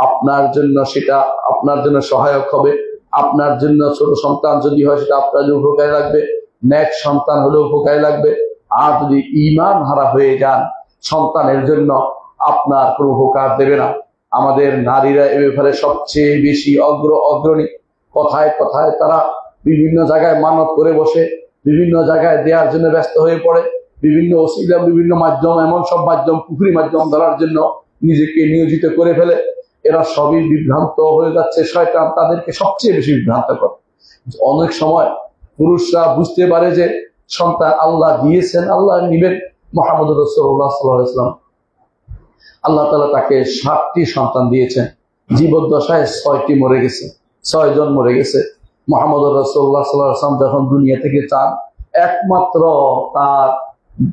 আপনার জন্য সেটা আপনার জন্য সহায়ক হবে। আপনার জন্য ছোট সন্তান যদি হয় সেটা আপনার জন্য উপকারে লাগবে, নেক সন্তান হলেও উপকারে লাগবে। আর যদি ঈমান হারা হয়ে যান, সন্তানের জন্য আপনার কোনো উপকার দেবে না। আমাদের নারীরা এ ব্যাপারে সবচেয়ে বেশি অগ্রণী। কথায় কথায় তারা বিভিন্ন জায়গায় মানত করে বসে, বিভিন্ন জায়গায় দেওয়ার জন্য ব্যস্ত হয়ে পড়ে, বিভিন্ন ওসিলা, বিভিন্ন মাধ্যম, এমন সব মাধ্যম, পুকুরি মাধ্যম ধরার জন্য নিজেকে নিয়োজিত করে ফেলে। এরা সবই বিভ্রান্ত হয়ে যাচ্ছে। শয়তান তাদেরকে সবচেয়ে বেশি বিভ্রান্ত করে। অনেক সময় পুরুষরা বুঝতে পারে যে সন্তান আল্লাহ দিয়েছেন, আল্লাহ নিবেন। মুহাম্মদ রাসূলুল্লাহ সাল্লাল্লাহু আলাইহি ওয়াসাল্লাম, আল্লাহ তাআলা তাকে 7টি সন্তান দিয়েছেন। জীবদ্দশায় 6টি মরে গেছে, 6 জন মরে গেছে। মুহাম্মদ রাসূলুল্লাহ সাল্লাল্লাহু আলাইহি ওয়াসাল্লাম যখন দুনিয়া থেকে যান, একমাত্র তার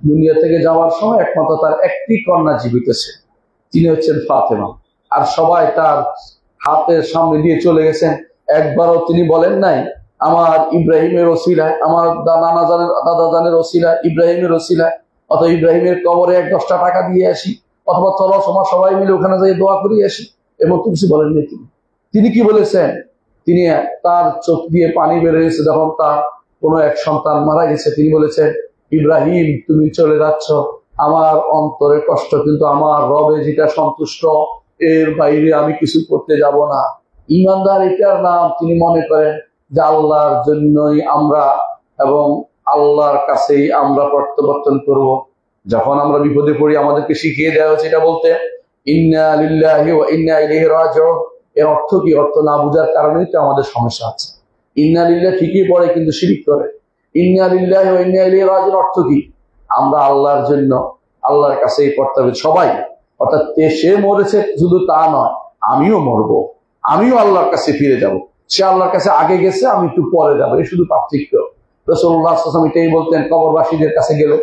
দুনিয়া থেকে যাওয়ার সময় একমাত্র তার একটি কন্যা জীবিত ছিল, তিনি হচ্ছেন ফাতেমা। আর সবাই তার হাতের সামনে দিয়ে চলে গেছেন। একবারও তিনি বলেন নাই আমার ইব্রাহিমের ওসিলায়, আমার দাদা জানের ওসিলায়, ইব্রাহিমের ওসিলায়, অথবা ইব্রাহিমের কবরে 10টা টাকা দিয়ে আসি, অথবা চলো সবাই মিলে ওখানে যাই দোয়া করিয়ে আসি, এমন কিছু বলেননি তিনি। কি বলেছেন? তিনি তার চোখ দিয়ে পানি বেরিয়েছে যখন তার কোনো এক সন্তান মারা গেছে। তিনি বলেছেন, ইব্রাহিম তুমি চলে যাচ্ছ, আমার অন্তরে কষ্ট, কিন্তু আমার রবে যেটা সন্তুষ্ট এর বাইরে আমি কিছু করতে যাব না। ইমানদার এটার নাম। তিনি মনে করেন যে আল্লাহর জন্যই আমরা এবং আল্লাহর কাছেই আমরা প্রত্যাবর্তন করব। যখন আমরা বিপদে পড়ি আমাদেরকে শিখিয়ে দেওয়া হয়েছে এটা বলতে, ইন্না লিল্লাহি ওয়া ইন্না ইলাইহি রাজিউন। এর অর্থ কি? অর্থ না বুঝার কারণেই তো আমাদের সমস্যা আছে। ইন্না লিল্লাহ ঠিকই পড়ে কিন্তু শিরক করে। ইন্না লিল্লাহি ওয়া ইন্না ইলাইহি রাজিউন অর্থ কি? আমরা আল্লাহর জন্য আল্লাহর কাছেই পড়তে হবে সবাই। অর্থাৎ সে মরেছে শুধু তা নয়, আমিও মরবো, আমিও আল্লাহর কাছে ফিরে যাব। সে আল্লাহর কাছে আগে গেছে, আমি একটু পরে যাবো, এই শুধু পার্থক্য। রাসূলুল্লাহ সাল্লাল্লাহু আলাইহি ওয়াসাল্লাম এটাই বলতেন কবরবাসীদের কাছে গেলে,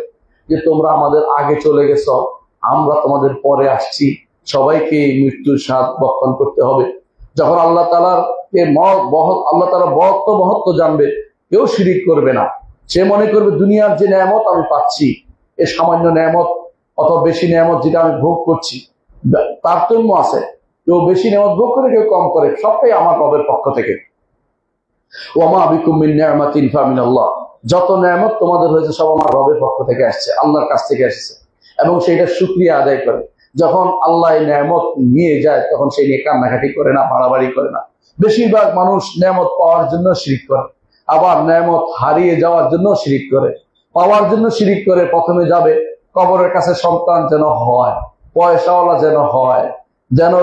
যে তোমরা আমাদের আগে চলে গেছো, আমরা তোমাদের পরে আসছি, সবাইকে মৃত্যুর স্বাদ বক্ষণ করতে হবে। যখন আল্লাহ তাআলার আল্লাহ তাআলা মহত্ব জানবে, কেউ শিরিক করবে না। সে মনে করবে দুনিয়ার যে নেয়ামত আমি পাচ্ছি, এ সামান্য নেয়ামত অথবা বেশি নেয়ামত যেটা আমি ভোগ করছি, তারতম্য আছে। কেউ বেশি নেয়ামত ভোগ করে, কেউ কম করে, সবটাই আমার রবের পক্ষ থেকে। ওয়া মা বিকুম মিন নি'মাতিন ফামিনাল্লাহ, যত নেয়ামত তোমাদের হয়েছে সব আমার রবের পক্ষ থেকে আসছে, আল্লাহর কাছ থেকে এসেছে। এবং সেইটা শুকরিয়া আদায় করে। যখন আল্লাহ এই নেয়ামত নিয়ে যায় তখন সেই নিয়ে কান্নাকাটি করে না, বাড়াবাড়ি করে না। বেশিরভাগ মানুষ নেয়ামত পাওয়ার জন্য শিরিক করে, আবার নেয়ামত হারিয়ে যাওয়ার জন্য শিরিক করে। পাওয়ার জন্য শিরিক করে, প্রথমে যাবে কবরের কাছে সন্তান যেন হয়, পয়সাওয়ালা যেন হয়, যেন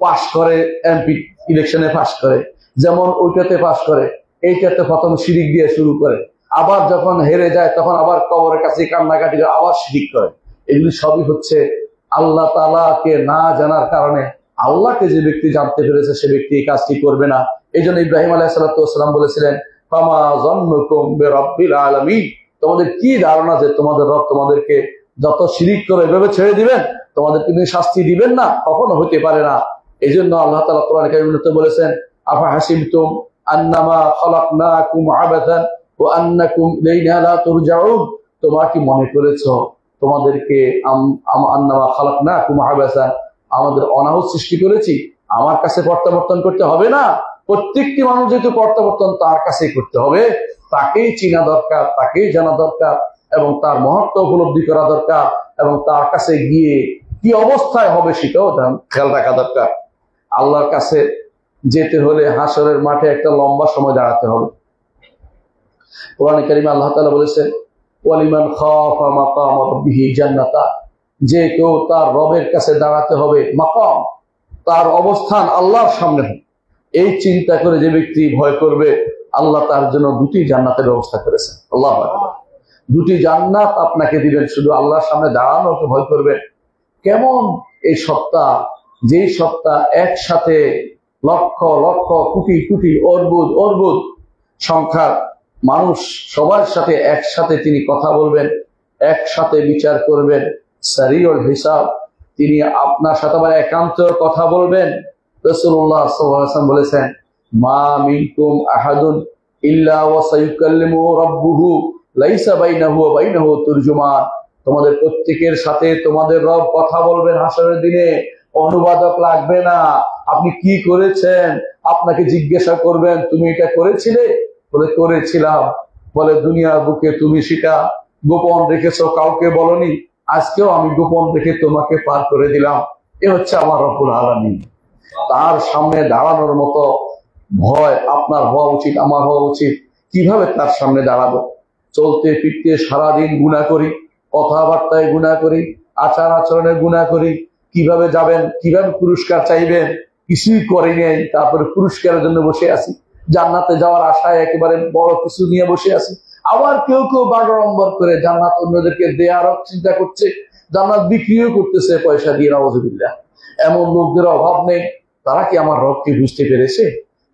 পাশ করে, এমপি ইলেকশনে পাশ করে, যেমন ওইটাতে পাশ করে, এইটাতে প্রথম শিরিক দিয়ে শুরু করে। আবার যখন হেরে যায় তখন আবার কবরের কাছে কান্নাকাটি করে, আবার শিরিক করে। এগুলি সবই হচ্ছে আল্লাহ তাআলাকে না জানার কারণে। আল্লাহকে যে ব্যক্তি জানতে পেরেছে সে ব্যক্তি এই কাজটি করবে না। এই জন্য ইব্রাহিম আলাইহিস সালাম বলেছিলেন, ফামা যন্নুকুম বিরাব্বিল আলামিন, তোমাদের কি ধারণা যে তোমাদের রব তোমাদেরকে যত শিরিক করে এভাবে ছেড়ে দিবেন, তোমাদেরকে তিনি শাস্তি দিবেন না? কখনো হতে পারে না। এই জন্য আল্লাহ তাআলা কোরআনে কারীমে বলেছেন, আফা হাসিবতুম আন্নামা খালাকনাকুম আবাদান ওয়া আন্নাকুম ইলাইনা লা তুরজাউন, তোমরা কি মনে করেছো তোমাদেরকে আন্নামা খালাকনাকুম আবাসা, আমাদের অনাহুত সৃষ্টি করেছি, আমার কাছে প্রত্যাবর্তন করতে হবে না? প্রত্যেকটি মানুষ যেহেতু প্রত্যাবর্তন তার কাছেই করতে হবে, তাকেই চিনা দরকার, তাকেই জানা দরকার, এবং তার মহত্ব উপলব্ধি করা দরকার, এবং তার কাছে গিয়ে কি অবস্থায় হবে সেটাও খেয়াল রাখা দরকার। আল্লাহর কাছে যেতে হলে হাসরের মাঠে একটা লম্বা সময় দাঁড়াতে হবে। কোরআনে কারিমে আল্লাহ তাআলা বলেছেন, ওয়ালিমান খাফা মাকাম রাব্বিহি জান্নাতা, যে কেউ তার রবের কাছে দাঁড়াতে হবে, মাকাম তার অবস্থান আল্লাহর সামনে হবে, এই চিন্তা করে যে ব্যক্তি ভয় করবে, আল্লাহ তার জন্য দুটি জান্নাতের ব্যবস্থা করেছেন। আল্লাহু আকবার। দুটি জান্নাত আপনাকে দিবেন, শুধু আল্লাহর সামনে দাঁড়ানোকে ভয় করবেন। কেমন এই সত্তা, যেই সত্তা একসাথে লক্ষ লক্ষ কোটি কোটি অর্বুদ অর্বুদ সংখ্যার মানুষ সবার সাথে একসাথে তিনি কথা বলবেন, একসাথে বিচার করবেন, সারিউল হিসাব, তিনি আপনার সাথে আবার একান্ত কথা বলবেন। রাসূলুল্লাহ সাল্লাল্লাহু আলাইহি ওয়াসাল্লাম বলেছেন, মা মিনকুম আহাদুন ইল্লা ওয়া সায়ুকাল্লিমু রাব্বুহু লাইসা বাইনাহু ওয়া বাইনাহু তুরজুমান, তোমাদের প্রত্যেকের সাথে তোমাদের রব কথা বলবেন হাসরের দিনে, অনুবাদক লাগবে না। আপনি কি করেছেন আপনাকে জিজ্ঞাসা করবেন, তুমি এটা করেছিলে? বলে করেছিলাম। বলে দুনিয়ার বুকে তুমি সেটা গোপন রেখেছো, কাউকে বলনি, আজকেও আমি গোপন রেখে তোমাকে পার করে দিলাম। এ হচ্ছে আমার রব্বুল আলামিন। তার সামনে দাঁড়ানোর মতো ভয় আপনার হওয়া উচিত, আমার হওয়া উচিত। কিভাবে তার সামনে দাঁড়াবো? চলতে ফিরতে সারাদিন গুনাহ করি, কথাবার্তায় গুনাহ করি, আচার আচরণে গুনাহ করি। কিভাবে যাবেন, কিভাবে পুরস্কার চাইবেন? কিছুই করি নাই, তারপরে পুরস্কারের জন্য বসে আছি। জান্নাতে যাওয়ার আশায় একেবারে বড় কিছু নিয়ে বসে আছি। আবার কেউ কেউ বাগাড়ম্বর করে জান্নাত অন্যদেরকে দেওয়ার চিন্তা করছে, জান্নাত বিক্রিও করতেছে পয়সা দিয়ে, নাউযুবিল্লাহ। এমন লোকদের অভাব নেই। তারা কি আমার রবকে বুঝতে পেরেছে?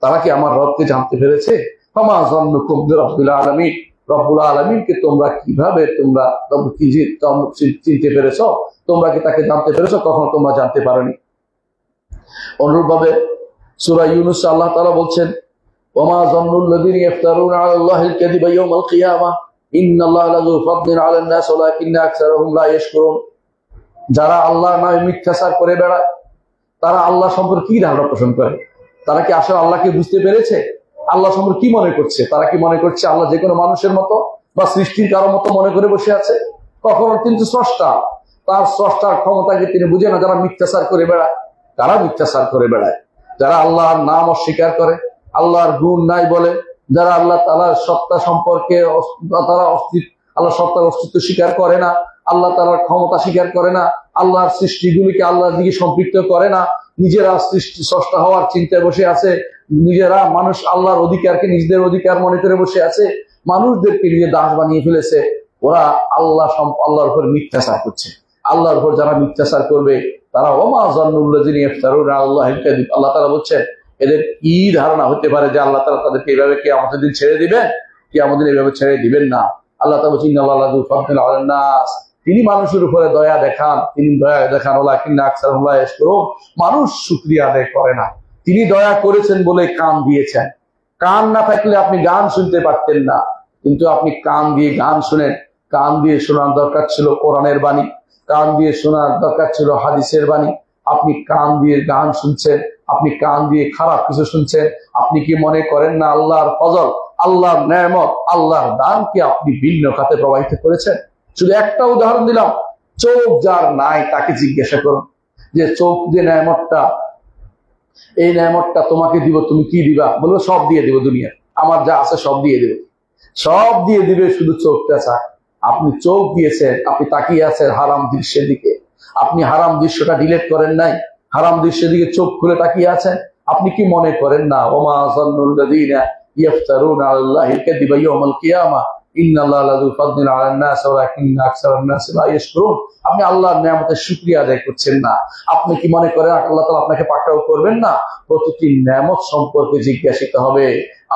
তারা কি আমার রবকে জানতে পেরেছে? ফামা যান্নুকুম বিরাব্বিল আলামিন, রব্বুল আলামিনকে তোমরা কিভাবে তোমরা চিনতে পেরেছো? তোমরা কি তাকে জানতে পেরেছো? কখনো তোমরা জানতে পারোনি। অনুরূপভাবে সূরা ইউনূস আল্লাহ তাআলা বলছেন, ওমা যান্নুল লাযিনা ইফতারুনা আলাল্লাহিল কাযিবা ইয়াওমাল কিয়ামাহ ইন্নাল্লাহা লাযু ফাদলিন আলান নাস ওয়ালাকিন্না আকসারাহুম লা ইয়াশকুরুন। যারা আল্লাহর নামে মিথ্যাচার করে বেড়ায়, তারা আল্লাহ সম্পর্কে কি ধারণা পোষণ করে? তারা কি আসলে আল্লাহকে বুঝতে পেরেছে? আল্লাহ সম্পর্কে কি মনে করছে? তারা কি মনে করছে আল্লাহ যে কোনো মানুষের মতো বা সৃষ্টির কারো মতো মনে করে বসে আছে? কখনো কিন্তু স্রষ্টা, তার স্রষ্টার ক্ষমতাকে তিনি বুঝে না। যারা মিথ্যাচার করে বেড়ায়, তারা মিথ্যাচার করে বেড়ায়। যারা আল্লাহর নাম অস্বীকার করে, আল্লাহর গুণ নাই বলে, যারা আল্লাহ তাআলার সত্তা সম্পর্কে তারা আল্লাহ সত্তার অস্তিত্ব স্বীকার করে না, আল্লাহ তাআলার ক্ষমতা স্বীকার করে না, আল্লাহর সৃষ্টিগুলিকে আল্লাহর দিকে সম্পৃক্ত করে না, নিজেরা সৃষ্টি স্রষ্টা হওয়ার চিন্তায় বসে আছে, নিজেরা মানুষ আল্লাহর অধিকারকে নিজেদের অধিকার মনে করে বসে আছে, মানুষদেরকে নিজে দাস বানিয়ে ফেলেছে। ওরা আল্লাহর উপর মিথ্যাচার করছে। আল্লাহর উপর যারা মিথ্যাচার করবে তারা ওমা যান্নুল লাযিনা ইফতারুনা আলাল্লাহিল কাযিব, আল্লাহ তাআলা বলছেন এদের কি ধারণা হতে পারে যে আল্লাহ তাআলা তাদেরকে এইভাবে কিয়ামতের দিন ছেড়ে দিবেন? কিয়ামতের দিন এইভাবে ছেড়ে দিবেন না। আল্লাহ তাআলা বলছেন ইন্নাল্লাহা লাযু ফাদলিন আলান নাস, তিনি মানুষের উপরে দয়া দেখান, তিনি দয়া দেখান, ওয়ালাকিন্না আকসারহুম লা ইয়াশকুরুন, মানুষ শুকরিয়া আদায় করে না। তিনি দয়া করেছেন বলে কান দিয়েছেন। কান না থাকলে আপনি গান শুনতে পারতেন না, কিন্তু আপনি কান দিয়ে গান শুনেন। কান দিয়ে শোনার দরকার ছিল কোরআনের বাণী, কান দিয়ে শোনার দরকার ছিল হাদিসের বাণী। আপনি কান দিয়ে গান শুনছেন, আপনি কান দিয়ে খারাপ কিছু শুনছেন। আপনি কি মনে করেন না আল্লাহর ফজল, আল্লাহর নেয়ামত, আল্লাহর দানকে আপনি ভিন্ন খাতে প্রবাহিত করেছেন? শুধু একটা উদাহরণ দিলাম, চোখ যার নাই তাকে জিজ্ঞাসা করুন যে চোখ যে নেয়ামতটা, এই নেয়ামতটা তোমাকে দিব, তুমি কি দিবা? বলবো সব দিয়ে দিব, দুনিয়া আমার যা আছে সব দিয়ে দেবে। সব দিয়ে দিবে, শুধু চোখটা চায়। আপনি চোখ দিয়েছেন, আপনি তাকিয়ে আছেন হারাম দৃশ্যের দিকে। আপনি হারাম দৃশ্যটা ডিলিট করেন নাই, হারাম দৃশ্যের দিকে চোখ খুলে তাকিয়ে আছেন। আপনি কি মনে করেন না ওমা যান্নুল লাযিনা ইফতারুনা আলাল্লাহিল কাযিবা ইয়াওমাল কিয়ামাহ ইন্নাল্লাহা লাযু ফাদলিন আলান নাস ওয়ালাকিন্না আকসারান নাস লা ইয়াশকুরুন? আপনি আল্লাহর নিয়ামতের শুকরিয়া আদায় করছেন না। আপনি কি মনে করেন আল্লাহ তাআলা আপনাকে পাকড়াও করবেন না? প্রতিটি নিয়ামত সম্পর্কে জিজ্ঞাসিত হবে।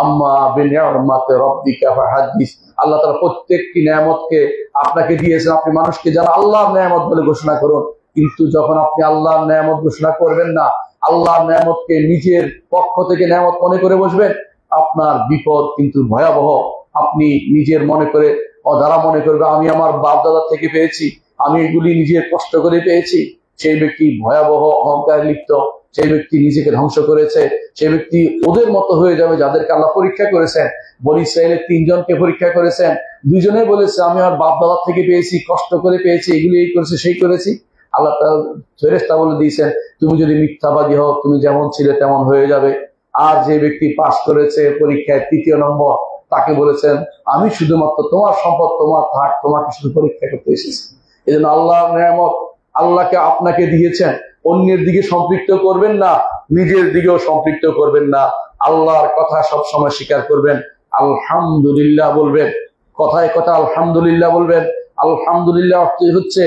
আম্মা বিনিআমাতি রাব্বিকা ফাহাদ্দিস, আল্লাহ তাআলা প্রত্যেকটি নিয়ামতকে আপনাকে দিয়েছেন, আপনি মানুষকে যারা আল্লাহর নিয়ামত বলে ঘোষণা করুন। কিন্তু যখন আপনি আল্লাহর নিয়ামত ঘোষণা করবেন না, আল্লাহর নিয়ামতকে নিজের পক্ষ থেকে নিয়ামত মনে করে বসবেন, আপনার বিপদ কিন্তু ভয়াবহ। আপনি নিজের মনে করে যারা মনে করবে আমি আমার বাপ দাদা থেকে পেয়েছি, আমি এগুলি নিজের কষ্ট করে পেয়েছি, সেই ব্যক্তি ভয়াবহ অহংকার লিপ্ত, সেই ব্যক্তি নিজেকে ধ্বংস করেছে, সেই ব্যক্তি ওদের মতো হয়ে যাবে যাদেরকে আল্লাহ পরীক্ষা করেছেন। বনী ইসরাইলের 3 জনকে পরীক্ষা করেছেন, 2 জনে বলেছে আমি আমার বাপ দাদার থেকে পেয়েছি, কষ্ট করে পেয়েছি, এগুলি এই করেছে সেই করেছি। আল্লাহ ফেরেশতা বলে দিয়েছেন তুমি যদি মিথ্যাবাদী হও তুমি যেমন ছিলে তেমন হয়ে যাবে। আর যে ব্যক্তি পাশ করেছে পরীক্ষায় 3য় নম্বর, তাকে বলেছেন আমি শুধুমাত্র তোমার সম্পদ তোমার থাক, তোমাকে শুধু পরীক্ষা করতে এসেছি। এই জন্য আল্লাহর নিয়ামত আল্লাহকে আপনাকে দিয়েছেন, অন্যের দিকে সম্পৃক্ত করবেন না, নিজের দিকেও সম্পৃক্ত করবেন না। আল্লাহর কথা সবসময় স্বীকার করবেন, আলহামদুলিল্লাহ বলবেন, কথায় কথা আলহামদুলিল্লাহ বলবেন। আলহামদুলিল্লাহ অর্থ হচ্ছে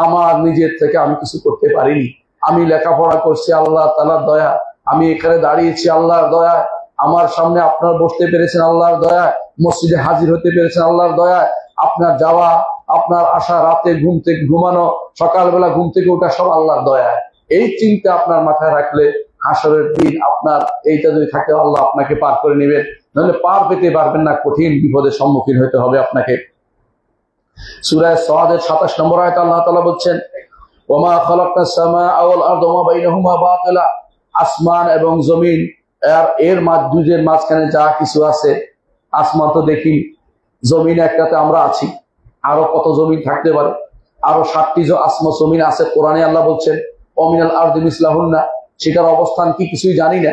আমার নিজের থেকে আমি কিছু করতে পারিনি, আমি লেখাপড়া করছি আল্লাহ তাআলার দয়া, আমি এখানে দাঁড়িয়েছি আল্লাহর দয়া, আমার সামনে আপনার বসতে পেরেছেন আল্লাহর দয়া, মসজিদে হাজির হতে পেরেছেন আল্লাহর দয়া, আপনার যাওয়া আপনার আসা, রাতে ঘুম থেকে ঘুমানো, সকালবেলা ঘুম থেকে ওঠা সব আল্লাহর দয়া। এই চিন্তা আপনার মাথায় রাখলে হাসরের দিন আপনার এইটা যদি থাকে আল্লাহ আপনাকে পার করে নেবেন, নাহলে পার পেতে পারবেন না, কঠিন বিপদের সম্মুখীন হতে হবে আপনাকে। সূরা সাদের 27 নম্বর আয়াতে আল্লাহ তাআলা বলছেন ওমা খালাকনাস সামাআ ওয়াল আরদা ওয়া বাইনাহুমা বাতিলা, আসমান এবং জমিন এর দুজের মাঝখানে যা কিছু আছে, আসমান তো দেখি, জমিন একটাতে আমরা আছি, আরো কত জমিন থাকতে পারে, আরো 7টি আসমান জমিন আছে। কোরআনে আল্লাহ বলছেন অমিনাল আরদি মিসলাহুন্না, সেটার অবস্থান কি কিছুই জানি না।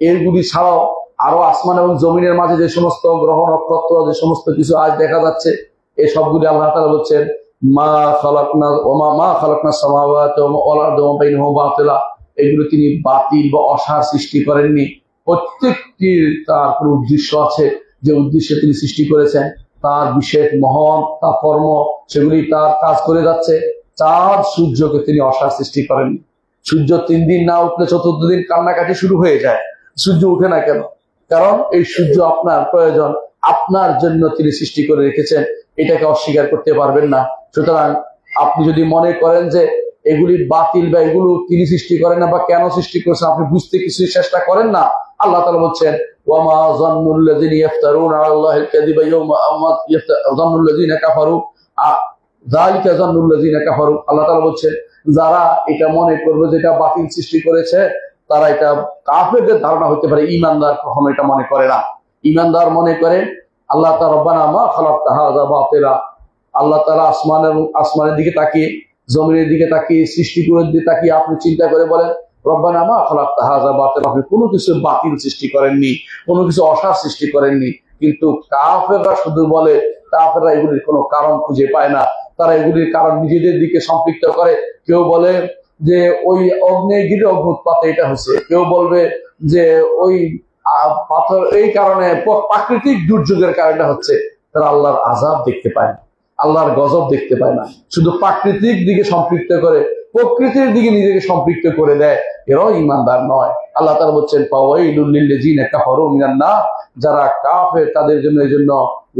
এরগুলি ছাড়াও আরো আসমান এবং জমিনের মাঝে যে সমস্ত গ্রহ নক্ষত্র, যে সমস্ত কিছু আজ দেখা যাচ্ছে, এই সবগুলি আল্লাহ তাআলা বলছেন মা খালাকনাস সামাওয়াতি ওয়াল আরদা ওয়া বাইনাহুমা বাতিলা, এগুলো তিনি বাতিল বা অসার সৃষ্টি করেননি। প্রত্যেকটির তার কোনো উদ্দেশ্য আছে, যে উদ্দেশ্যে তিনি সৃষ্টি করেছেন তার বিশেষ মহান তার কর্ম, সেগুলি তার কাজ করে যাচ্ছে। চাঁদ সূর্যকে তিনি অসার সৃষ্টি করেননি। সূর্য 3 দিন না উঠলে 4th দিন কান্নাকাটি শুরু হয়ে যায়, সূর্য উঠে না কেন? কারণ এই সূর্য আপনার প্রয়োজন, আপনার জন্য তিনি সৃষ্টি করে রেখেছেন, এটাকে অস্বীকার করতে পারবেন না। সুতরাং আপনি যদি মনে করেন যে এগুলি বাতিল বা এগুলো তিনি সৃষ্টি করেন না বা কেন সৃষ্টি করেছেন আপনি বুঝতে কিছু চেষ্টা করেন না, আল্লাহ তাআলা বলছেন ওয়ামা যান্নুল্লাযিনা ইফতারুনা আলাল্লাহিল কাযিবা ইয়াওমা যান্নুল্লাযিনা কাফারু যালিকা যান্নুল্লাযিনা কাফারু। আল্লাহ তাআলা বলছেন যারা এটা মনে করবে যেটা বাতিল সৃষ্টি করেছে, তারা এটা কাফেরদের ধারণা হতে পারে, ঈমানদার কখনো এটা মনে করে না। ঈমানদার মনে করে আল্লাহ তাআলা রব্বানা মা খালাকতা হাযা বাতিলা, আল্লাহ তাআলা আসমানের দিকে তাকিয়ে, জমিনের দিকে তাকিয়ে, সৃষ্টি করে দিকে তাকিয়ে আপনি চিন্তা করে বলেন রব্বানা মা খালাকতা হাযা বাতিলা, আপনি কোনো কিছু বাতিল সৃষ্টি করেননি, কোনো কিছু অসার সৃষ্টি করেননি। কিন্তু কাফেররা শুধু বলে, কাফেররা এগুলির কোনো কারণ খুঁজে পায় না, তারা এগুলির কারণ নিজেদের দিকে সম্পৃক্ত করে। কেউ বলে যে ওই অগ্নেয়গিরি অগ্নুৎপাতে এটা হচ্ছে, কেউ বলবে যে ওই পাথর এই কারণে প্রাকৃতিক দুর্যোগের কারণে হচ্ছে। তারা আল্লাহর আযাব দেখতে পায় না, আল্লাহর গজব দেখতে পায় না, শুধু প্রাকৃতিক দিকে সম্পৃক্ত করে, প্রকৃতির দিকে নিজেকে সম্পৃক্ত করে দেয়, এরাও ঈমানদার নয়। আল্লাহ তাআলা বলছেন ফাওয়াইলুল লিল্লাযিনা কাফারু মিনান নার, যারা কাফের তাদের জন্য এই জন্য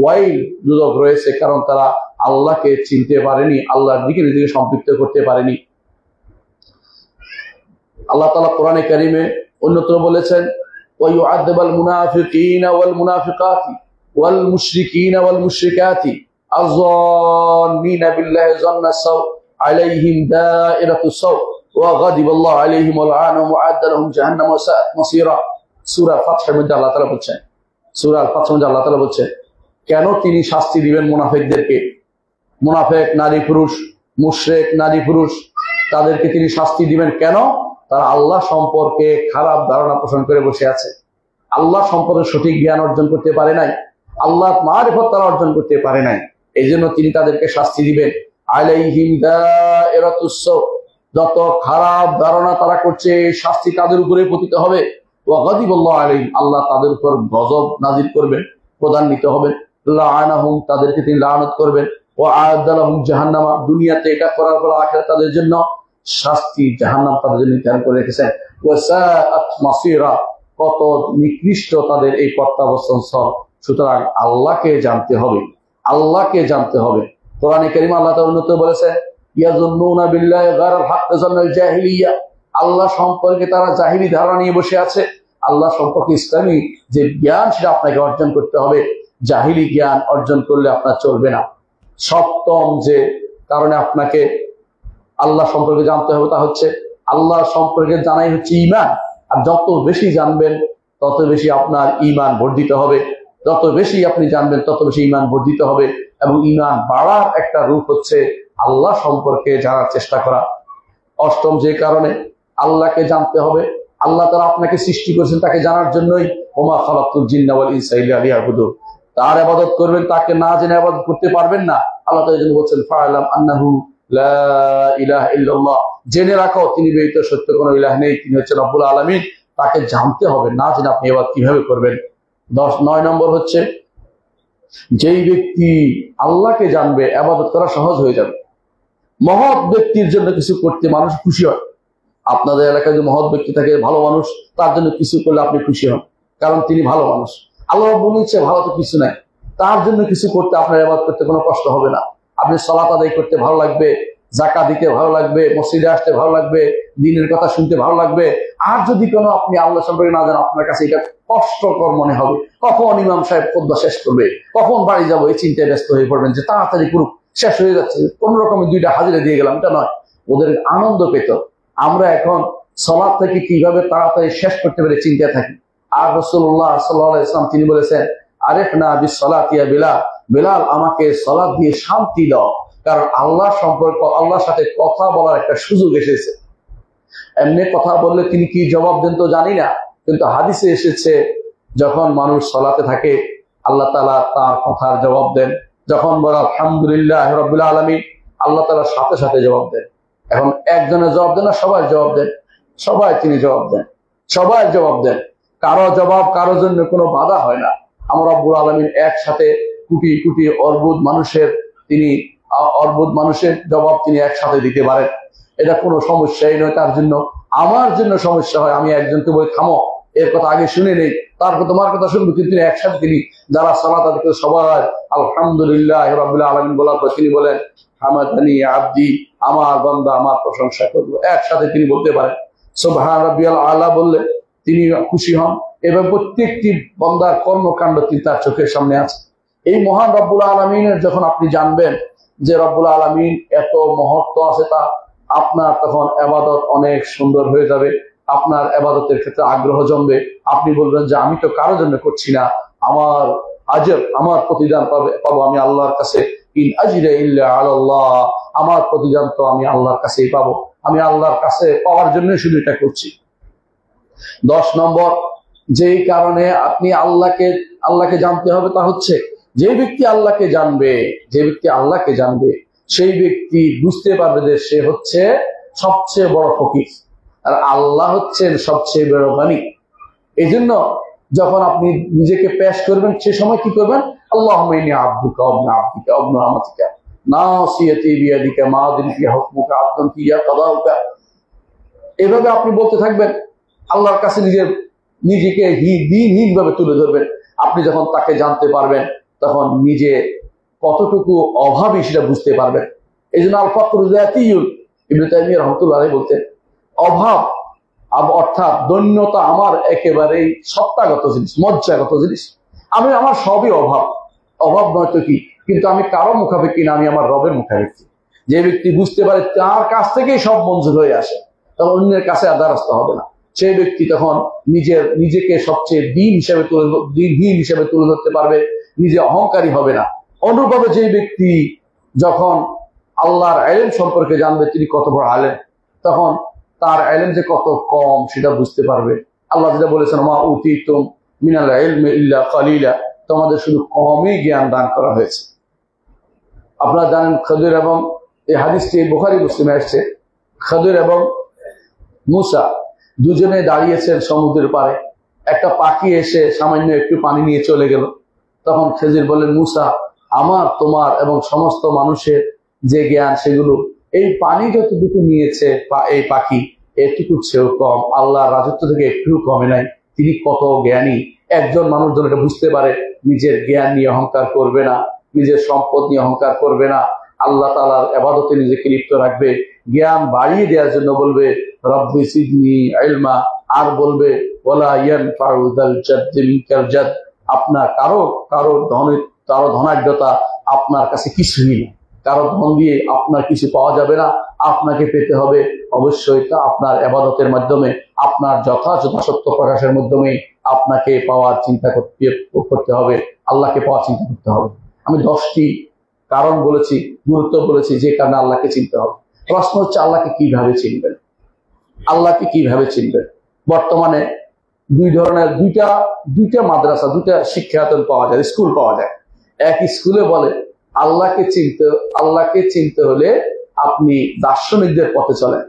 ওয়াইল দুজক রয়েছে, কারণ তারা আল্লাহকে চিনতে পারেনি, আল্লাহর দিকে নিজেকে সম্পৃক্ত করতে পারেনি। আল্লাহ তাআলা কোরআনে কারীমে অন্যত্র বলেছেন ওয়া ইউআযযিবুল মুনাফিকিনা ওয়াল মুনাফিকাতি ওয়াল মুশরিকিনা ওয়াল মুশরিকাতি আয-যান্নিনা বিল্লাহি যান্নাস সাও আলাইহিম দাইরাতুস সাও ওয়া গাদিবাল্লাহু আলাইহিম ওয়া লা'আনাহুম ওয়া আ'আদ্দা লাহুম জাহান্নামা ওয়া সাআত মাসীরা। সূরা ফাতহের মধ্যে আল্লাহ তাআলা বলছেন, সূরা আল ফাতহের মধ্যে আল্লাহ তাআলা বলছেন কেন তিনি শাস্তি দিবেন মুনাফিকদেরকে। মুনাফিক নারী পুরুষ, মুশরিক নারী পুরুষ, তাদেরকে তিনি শাস্তি দিবেন কেন? তারা আল্লাহ সম্পর্কে খারাপ ধারণা পোষণ করে বসে আছে, আল্লাহ সম্পর্কে সঠিক জ্ঞান অর্জন করতে পারে নাই, আল্লাহ মারিফত তারা অর্জন করতে পারে নাই, এই জন্য তিনি তাদেরকে শাস্তি দিবেন। আলাইহিম দাইরাতুস সাও, যত খারাপ ধারণা তারা করছে শাস্তি তাদের উপরে পতিত হবে। ওয়া গাদিবাল্লাহু আলাইহিম, আল্লাহ তাদের উপর গজব নাযিল করবেন, প্রদান্বিত হবেন। লা'আনাহুম, তাদেরকে তিনি লানত করবেন। ওয়া আ'আদ্দা লাহুম জাহান্নামা, দুনিয়াতে এটা করার পর আখিরাতে তাদের জন্য শাস্তি জাহান্নাম তাদের জন্য নির্ধারণ করে রেখেছেন। ওয়া সাআত মাসীরা, কত নিকৃষ্ট তাদের এই প্রত্যাবর্তন স্থল। সুতরাং আল্লাহকে জানতে হবে, আল্লাহকে জানতে হবে। কোরআনে কারীমে আল্লাহ তাআলা উন্নত বলেছে ইয়াযুন্নুনা বিল্লাহি গায়রাল হাক্ক যান্নাল জাহিলিয়া, আল্লাহ সম্পর্কে তারা জাহিলি ধারণা নিয়ে বসে আছে। আল্লাহ সম্পর্কে ইসলামী যে জ্ঞান সেটা আপনাকে অর্জন করতে হবে। জাহিলি জ্ঞান অর্জন করলে আপনার চলবে না। সপ্তম যে কারণে আপনাকে আল্লাহ সম্পর্কে জানতে হবে তা হচ্ছে আল্লাহ সম্পর্কে জানাই হচ্ছে ঈমান। আর যত বেশি জানবেন তত বেশি আপনার ঈমান বর্ধিত হবে, যত বেশি আপনি জানবেন তত বেশি ঈমান বর্ধিত হবে। এবং ঈমান বাড়ার একটা রূপ হচ্ছে আল্লাহ সম্পর্কে জানার চেষ্টা করা। অষ্টম যে কারণে আল্লাহকে জানতে হবে, আল্লাহ তাআলা আপনাকে সৃষ্টি করেছেন তাকে জানার জন্যই। ওমা খালাকতুল জিন্না ওয়াল ইনসা ইল্লা লিয়াবুদুন। তার ইবাদত করবেন, তাকে না জেনে ইবাদত করতে পারবেন না। আল্লাহ তাআলা যেন বলেন ফাআলাম আন্নাহু লা ইলাহা ইল্লাল্লাহ, জেনে রাখো তিনি ব্যতীত সত্য কোনো ইলাহ নেই, তিনি হচ্ছেন রব্বুল আলামিন। তাকে জানতে হবে, না জেনে আপনি ইবাদত কিভাবে করবেন। 9 নম্বর হচ্ছে যেই ব্যক্তি আল্লাহকে জানবে ইবাদত করা সহজ হয়ে যাবে। মহৎ ব্যক্তির জন্য কিছু করতে মানুষ খুশি হয়। আপনাদের এলাকায় যে মহৎ ব্যক্তি থাকে, ভালো মানুষ, তার জন্য কিছু করলে আপনি খুশি হন, কারণ তিনি ভালো মানুষ। আল্লাহ বলেছে ভালো তো কিছু নাই, তার জন্য কিছু করতে আপনার ইবাদত করতে কোনো কষ্ট হবে না। আপনি সালাত আদায় করতে ভালো লাগবে, যাকাত দিতে ভালো লাগবে, মসজিদে আসতে ভালো লাগবে, দ্বীনের কথা শুনতে ভালো লাগবে। আর যদি কোনো আপনি আল্লাহ সম্পর্কে না জানেন, আপনার কাছে এটা কষ্টকর মনে হবে। কখন ইমাম সাহেব খুতবা শেষ করবে, কখন বাড়ি যাবো, এই চিন্তায় ব্যস্ত হয়ে পড়বেন যে তাড়াতাড়ি পুরো শেষ হয়ে যাচ্ছে, কোন রকমে 2টা হাজিরা দিয়ে গেলাম, এটা নয়। ওদের আনন্দ পেত। আমরা এখন সালাত থেকে কিভাবে তাড়াতাড়ি শেষ করতে পারে চিন্তা থাকি। আর রাসূলুল্লাহ সাল্লাল্লাহু আলাইহি ওয়াসাল্লাম তিনি বলেছেন আরিফনা বিসসালাতি ইয়া বিলাল, বিলাল আমাকে সালাত দিয়ে শান্তি দাও, কারণ আল্লাহ সম্পর্ক, আল্লাহর সাথে কথা বলার একটা সুযোগ এসেছে। এমনি কথা বললে তিনি কি জবাব দেন তো জানি না, কিন্তু হাদিসে এসেছে যখন মানুষ সালাতে থাকে আল্লাহ তাআলা তার কথার জবাব দেন। যখন বলে আলহামদুলিল্লাহ রাব্বিল আলামিন, আল্লাহ তাআলা সাথে সাথে জবাব দেন। এখন একজনের জবাব দেন না, সবাই জবাব দেন, সবাই তিনি জবাব দেন, সবাই জবাব দেন। কারো জবাব কারো জন্য কোনো বাধা হয় না। আমার রব্বুল আলামিন একসাথে কোটি কোটি অর্বুদ মানুষের জবাব তিনি একসাথে দিতে পারেন। এটা কোনো সমস্যাই নয় তার জন্য। আমার জন্য সমস্যা হয়, আমি একজনকে বলি থামো, এর কথা আগে শুনে নেই, তারপর তোমার কথা শুনবো, কিন্তু তিনি একসাথে তিনি যারা সালাত আদায় করে সবাই আলহামদুলিল্লাহ রাব্বিল আলামিন বলার পর তিনি বলেন হামাদানি আব্দি, আমার বান্দা আমার প্রশংসা করলো, একসাথে তিনি বলতে পারেন। সুবহান রাব্বিয়াল আলা বললে তিনি খুশি হন। এবং প্রত্যেকটি বান্দার কর্মকাণ্ড তিনি তার চোখের সামনে আছে। এই মহান রব্বুল আলামিনের যখন আপনি জানবেন যে রব্বুল আলামিন এত মহত্ব আছে, তা আপনার তখন ইবাদত অনেক সুন্দর হয়ে যাবে। আপনার ইবাদতের ক্ষেত্রে আগ্রহ জমবে। আপনি বলবেন যে আমি তো কারোর জন্য করছি না, আমার আজর, আমার প্রতিদান পাবো আমি আল্লাহর কাছে। ইন আজরা ইল্লা আলাল্লাহ, আমার প্রতিদান তো আমি আল্লাহর কাছেই পাবো, আমি আল্লাহর কাছে পাওয়ার জন্য শুধু এটা করছি। 10 নম্বর যেই কারণে আপনি আল্লাহকে জানতে হবে তা হচ্ছে যে ব্যক্তি আল্লাহকে জানবে সেই ব্যক্তি বুঝতে পারবে যে সে হচ্ছে সবচেয়ে বড় ফকির, আর আল্লাহ হচ্ছেন সবচেয়ে বড় মালিক। এই জন্য যখন আপনি নিজেকে পেশ করবেন সে সময় কি করবেন, আল্লাহুম্মা ইন্নী আবদুকা ওয়া ইবনু আবদিকা ওয়া ইবনু আমাতিকা নাসিয়াতি বিয়াদিকা মাদিন ফি হুকমুকা আদলুন ফিয়া কাদাউকা। এভাবে আপনি বলতে থাকবেন, আল্লাহর কাছে নিজেকে দিনহীন ভাবে তুলে ধরবেন। আপনি যখন তাকে জানতে পারবেন তখন নিজে কতটুকু অভাবী সেটা বুঝতে পারবেন। এই জন্য আল ফাকরু যাতিয়ুন, ইবনে তাইমিয়া রাহমাতুল্লাহ আলাইহি বলতেন অভাব অর্থাৎ দৈন্যতা আমার একেবারেই সত্তাগত জিনিস, মজ্জাগত জিনিস। আমার সবই অভাব নয় তো কি, কিন্তু আমি কারো মুখাপেক্ষি না, আমি আমার রবের মুখাপেক্ষি। যে ব্যক্তি বুঝতে পারে তার কাছ থেকেই সব মঞ্জুর হয়ে আসে, তখন অন্যের কাছে আর দ্বারস্থ হবে না। সেই ব্যক্তি তখন নিজেকে সবচেয়ে দিনহীন হিসেবে তুলে ধরতে পারবে, নিজে অহংকারী হবে না। অনুরূপভাবে যে ব্যক্তি যখন আল্লাহর ইলম সম্পর্কে জানবে তিনি কত বড় আলেম, তখন তার ইলম যে কত কম সেটা বুঝতে পারবে। আল্লাহ যেটা বলেছেন মা উতীতুম মিনাল ইলমি ইল্লা কালিলা, তোমাদের শুধু কমই জ্ঞান দান করা হয়েছে। আপনারা জানেন খদির এবং এই হাদিসটি বুখারী মুসলিমে আসছে, খদির এবং মুসা দুজনে দাঁড়িয়েছেন সমুদ্রের পাড়ে। একটা পাখি এসে সামান্য একটু পানি নিয়ে চলে গেল। তখন খেজির বললেন মুসা, আমার তোমার এবং সমস্ত মানুষের যে জ্ঞান সেগুলো এই পানি যতটুকু নিয়েছে এই পাখি এটুকু চেয়েও কম, আল্লাহর রাজত্ব থেকে একটু কমে নাই। তিনি কত জ্ঞানী। একজন মানুষ যেন এটা বুঝতে পারে, নিজের জ্ঞান নিয়ে অহংকার করবে না, নিজের সম্পদ নিয়ে অহংকার করবে না, আল্লাহ তাআলার ইবাদতে নিজেকে লিপ্ত রাখবে। জ্ঞান বাড়িয়ে দেওয়ার জন্য বলবে রব্বি জিদনি ইলমা, আর বলবে ওয়ালা ইয়ানফাউ যাল জাদ্দি মিনকাল জাদ, আপনার কারো ধনাঢ্যতা আপনার কাছে কিছুই নেই, কারো ধন দিয়ে আপনার কিছু পাওয়া যাবে না। আপনাকে পেতে হবে অবশ্যই তা আপনার ইবাদতের মাধ্যমে, আপনার যথাযথ সত্য প্রকাশের মাধ্যমে আপনাকে পাওয়ার চিন্তা করতে হবে, আল্লাহকে পাওয়ার চিন্তা করতে হবে। আমি 10টি কারণ বলেছি, গুরুত্ব বলেছি যে কারণে আল্লাহকে চিনতে হবে। প্রশ্ন হচ্ছে আল্লাহকে কিভাবে চিনবেন, আল্লাহকে কিভাবে চিনবেন। বর্তমানে দুইটা মাদ্রাসা, দুইটা শিক্ষায়তন পাওয়া যায়, স্কুল পাওয়া যায়। এক স্কুলে বলে আল্লাহকে চিনতে হলে আপনি দার্শনিকদের পথে চলেন,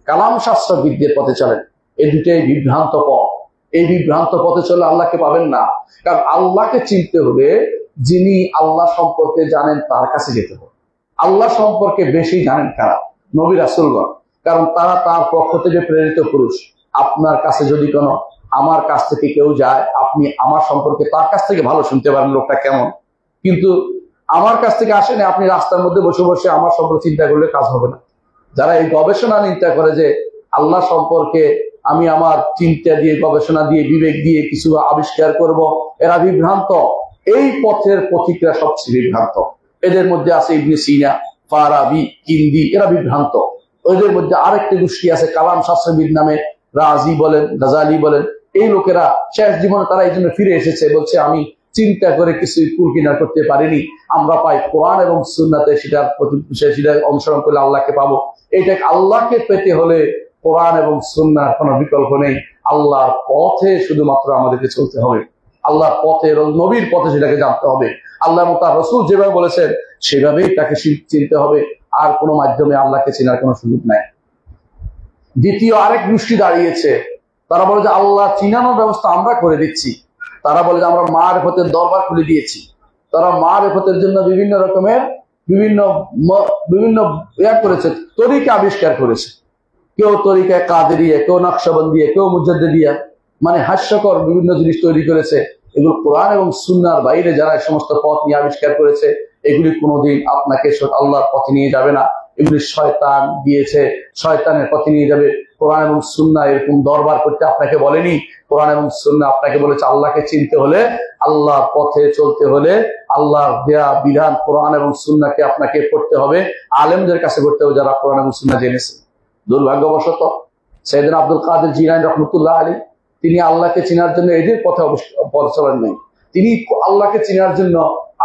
কালাম শাস্ত্রবিদদের পথে চলেন। এই দুটাই বিভ্রান্ত পথ। এই বিভ্রান্ত পথে চলে আল্লাহকে পাবেন না। কারণ আল্লাহকে চিনতে হলে যিনি আল্লাহ সম্পর্কে জানেন তার কাছে যেতে হবে। আল্লাহ সম্পর্কে বেশি জানেন কারা? নবী রাসূলগণ, কারণ তারা তার পক্ষ থেকে প্রেরিত পুরুষ। আপনার কাছে যদি আমার কাছ থেকে কেউ যায়, আপনি আমার সম্পর্কে তার কাছ থেকে ভালো শুনতে পারেন লোকটা কেমন। কিন্তু আমার কাছ থেকে আসেনি, আপনি রাস্তার মধ্যে বসে বসে আমার সম্পর্কে চিন্তা করলে কাজ হবে না। যারা এই গবেষণা চিন্তা করে যে আল্লাহ সম্পর্কে আমি আমার চিন্তা দিয়ে, গবেষণা দিয়ে, বিবেক দিয়ে কিছু আবিষ্কার করব, এরা বিভ্রান্ত। এই পথের পথিকরা সবচেয়ে বিভ্রান্ত। এদের মধ্যে আছে ইবনে সিনা, ফারাবি, কিন্দি, এরা বিভ্রান্ত। ওদের মধ্যে আরেকটি গোষ্ঠী আছে কালাম শাস্ত্রবিদ নামে, রাজি বলেন, গাজালি বলেন। এই লোকেরা শেষ জীবনে তারা এই জন্য ফিরে এসেছে, বলছে আমি চিন্তা করে কিছু কুল কিনার করতে পারিনি, আমরা পাই কোরআন এবং সুন্নাতে, সেটা অনুসরণ করলে আল্লাহকে পাবো। এইটা আল্লাহকে পেতে হলে কোরআন এবং সুন্নাহর কোনো বিকল্প নেই। আল্লাহর পথে শুধুমাত্র আমাদেরকে চলতে হবে, আল্লাহর পথে, নবীর পথে সেটাকে জানতে হবে। আল্লাহ তার রাসূল যেভাবে বলেছেন সেভাবেই তাকে চিনতে হবে। আর কোনো মাধ্যমে আল্লাহকে চেনার কোনো সুযোগ নাই। দ্বিতীয় আরেক গোষ্ঠী দাঁড়িয়েছে, তারা বলে যে আল্লাহ চিনানোর ব্যবস্থা আমরা করে দিচ্ছি। তারা বলে যে আমরা মারিফতের দরবার খুলে দিয়েছি। তারা মারিফতের জন্য বিভিন্ন রকমের বিভিন্ন করেছে, তরিকা আবিষ্কার করেছে। কেউ তরিকায় কাদেরিয়া, কেউ নকশবন্দিয়া, কেউ মুজাদ্দিদিয়া, মানে হাস্যকর বিভিন্ন জিনিস তৈরি করেছে। এগুলো কোরআন এবং সুন্নাহর বাইরে যারা এই সমস্ত পথ নিয়ে আবিষ্কার করেছে, এগুলি কোনোদিন আপনাকে আল্লাহর পথে নিয়ে যাবে না। এগুলি শয়তান দিয়েছে, শয়তানের পথে নিয়ে যাবে। কোরআন এবং সুন্নাহ এরকম দরবার করতে আপনাকে বলেনি। কোরআন এবং সুন্নাহ আপনাকে বলেছে আল্লাহকে চিনতে হলে, আল্লাহর পথে চলতে হলে আল্লাহর দেয়া বিধান কোরআন এবং সুন্নাহকে আপনাকে পড়তে হবে, আলেমদের কাছে পড়তে হবে যারা কোরআন এবং সুন্নাহ জেনেছে। দুর্ভাগ্যবশত সাইয়েদনা আব্দুল কাদের জিলানী রাহমাতুল্লাহ আলাইহি তিনি আল্লাহকে চেনার জন্য এদের পথে পথ চলেন নাই। তিনি আল্লাহকে চেনার জন্য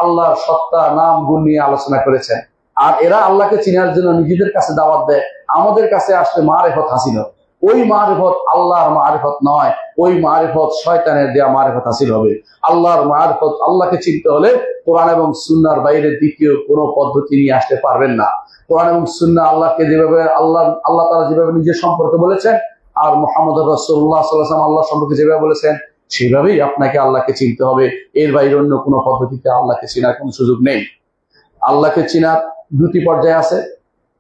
আল্লাহর সত্তা, নাম, গুণ নিয়ে আলোচনা করেছেন। আর এরা আল্লাহকে চেনার জন্য নিজেদের কাছে দাওয়াত দেয়, আমাদের কাছে আসলে মারিফত হাসিল হবে। ওই মারিফত আল্লাহর মারিফত নয়, ওই মারিফত শয়তানের দেয়া মারিফত হাসিল হবে। আল্লাহর মারিফত, আল্লাহকে চিনতে হলে কোরআন এবং সুন্নাহর বাইরে দ্বিতীয় কোনো পদ্ধতি নিয়ে আসতে পারবেন না। কোরআন এবং সুন্নাহ আল্লাহকে যেভাবে আল্লাহ তাআলা যেভাবে নিজের সম্পর্কে বলেছেন, আর মুহাম্মদ রাসূলুল্লাহ সাল্লাল্লাহু আলাইহি ওয়াসাল্লাম আল্লাহ সম্পর্কে যেভাবে বলেছেন, সেভাবেই আপনাকে আল্লাহকে চিনতে হবে। এর বাইরে অন্য কোনো পদ্ধতিতে আল্লাহকে চেনার কোনো সুযোগ নেই। আল্লাহকে চেনার দুটি পর্যায় আছে।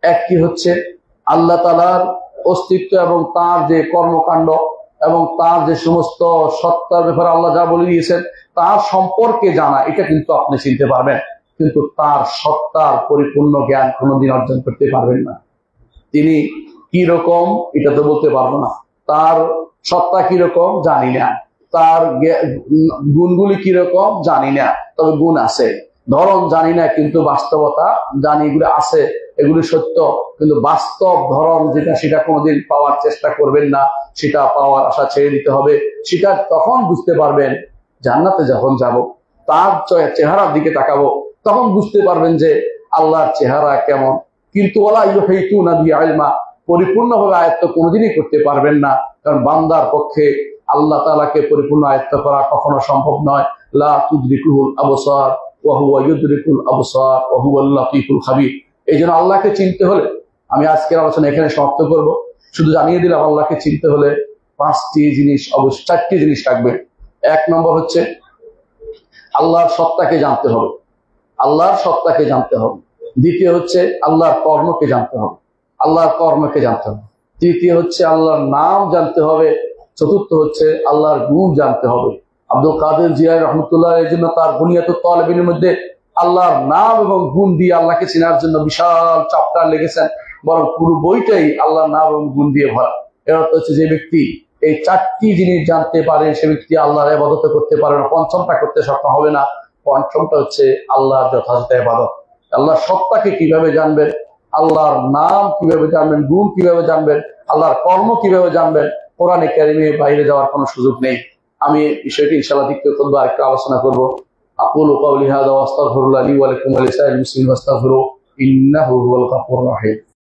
একটি হচ্ছে আল্লাহ তাআলার অস্তিত্ব এবং তার যে কর্মকাণ্ড এবং তার যে সমস্ত সত্তার ব্যাপারে আল্লাহ যা বলে দিয়েছেন তার সম্পর্কে জানা, এটা কিন্তু আপনি চিনতে পারবেন। কিন্তু তার সত্তার পরিপূর্ণ জ্ঞান কোনোদিন অর্জন করতে পারবেন না। তিনি কি রকম এটা তো বলতে পারবো না, তার সত্তা কিরকম জানি না, তার গুণগুলি কিরকম জানি না, তবে গুণ আছে। ধরন জানি না, কিন্তু বাস্তবতা জানি, এগুলো আছে, এগুলি সত্য। কিন্তু বাস্তব ধরন যেটা, সেটা কোনোদিন পাওয়ার চেষ্টা করবেন না, সেটা পাওয়ার আশা ছেড়ে দিতে হবে। সেটা তখন বুঝতে পারবেন জান্নাতে যখন যাব, তার চেহারার দিকে তাকাবো, তখন বুঝতে পারবেন যে আল্লাহর চেহারা কেমন। কিন্তু ওয়ালা ইউহিতুনা বিইলমা, পরিপূর্ণভাবে আয়ত্ত কোনোদিনই করতে পারবেন না। কারণ বান্দার পক্ষে আল্লাহ তাআলাকে পরিপূর্ণ আয়ত্ত করা কখনো সম্ভব নয়। লা তুদরিকুল আবসার ওয়া হুয়া ইউদরিকুল আবসার ওয়া হুয়াল লাতীফুল খাবীর। এই জন্য আল্লাহকে চিনতে হলে, আমি আজকের আলোচনা এখানে সমাপ্ত করব। শুধু জানিয়ে দিলাম আল্লাহকে চিনতে হলে 5টি জিনিস, অবশ্যই 4টি জিনিস থাকবে। 1 নম্বর হচ্ছে আল্লাহর সত্তাকে জানতে হবে, আল্লাহর সত্তাকে জানতে হবে। দ্বিতীয় হচ্ছে আল্লাহর কর্মকে জানতে হবে, আল্লাহর কর্মকে জানতে হবে। তৃতীয় হচ্ছে আল্লাহর নাম জানতে হবে। চতুর্থ হচ্ছে আল্লাহর গুণ জানতে হবে। আব্দুল কাদের জিলানী রাহমাতুল্লাহ এর জন্য তার বুনিয়াতুত তালিবিনের মধ্যে আল্লাহর নাম এবং গুণ দিয়ে আল্লাহকে চেনার জন্য বিশাল চ্যাপ্টার লিখেছেন। বরং পুরো বইটাই আল্লাহর নাম এবং গুণ দিয়ে ভরা। এর অর্থ হচ্ছে যে ব্যক্তি এই চারটি জিনিস জানতে পারে সে ব্যক্তি আল্লাহর ইবাদত করতে পারে না, পঞ্চমটা করতে সক্ষম হবে না। পঞ্চমটা হচ্ছে আল্লাহর যথাযথ ইবাদত। আল্লাহর সত্তাকে কিভাবে জানবেন, আল্লাহর নাম কিভাবে জানবেন, গুণ কিভাবে জানবেন, আল্লাহর কর্ম কিভাবে জানবেন, কোরআনে কারিমের বাইরে যাওয়ার কোনো সুযোগ নেই। আমি বিষয়টি ইনশাআল্লাহ দ্বিতীয় খুতবা একটু আলোচনা করব। আকুলু কাওলি হাযা ওয়া আস্তাগফিরুল্লাহ লি ওয়া লাকুম ওয়া লিসাইরিল মুসলিমিন ফাস্তাগফিরুহু ইন্নাহু হুয়াল গাফুরুর রাহিম।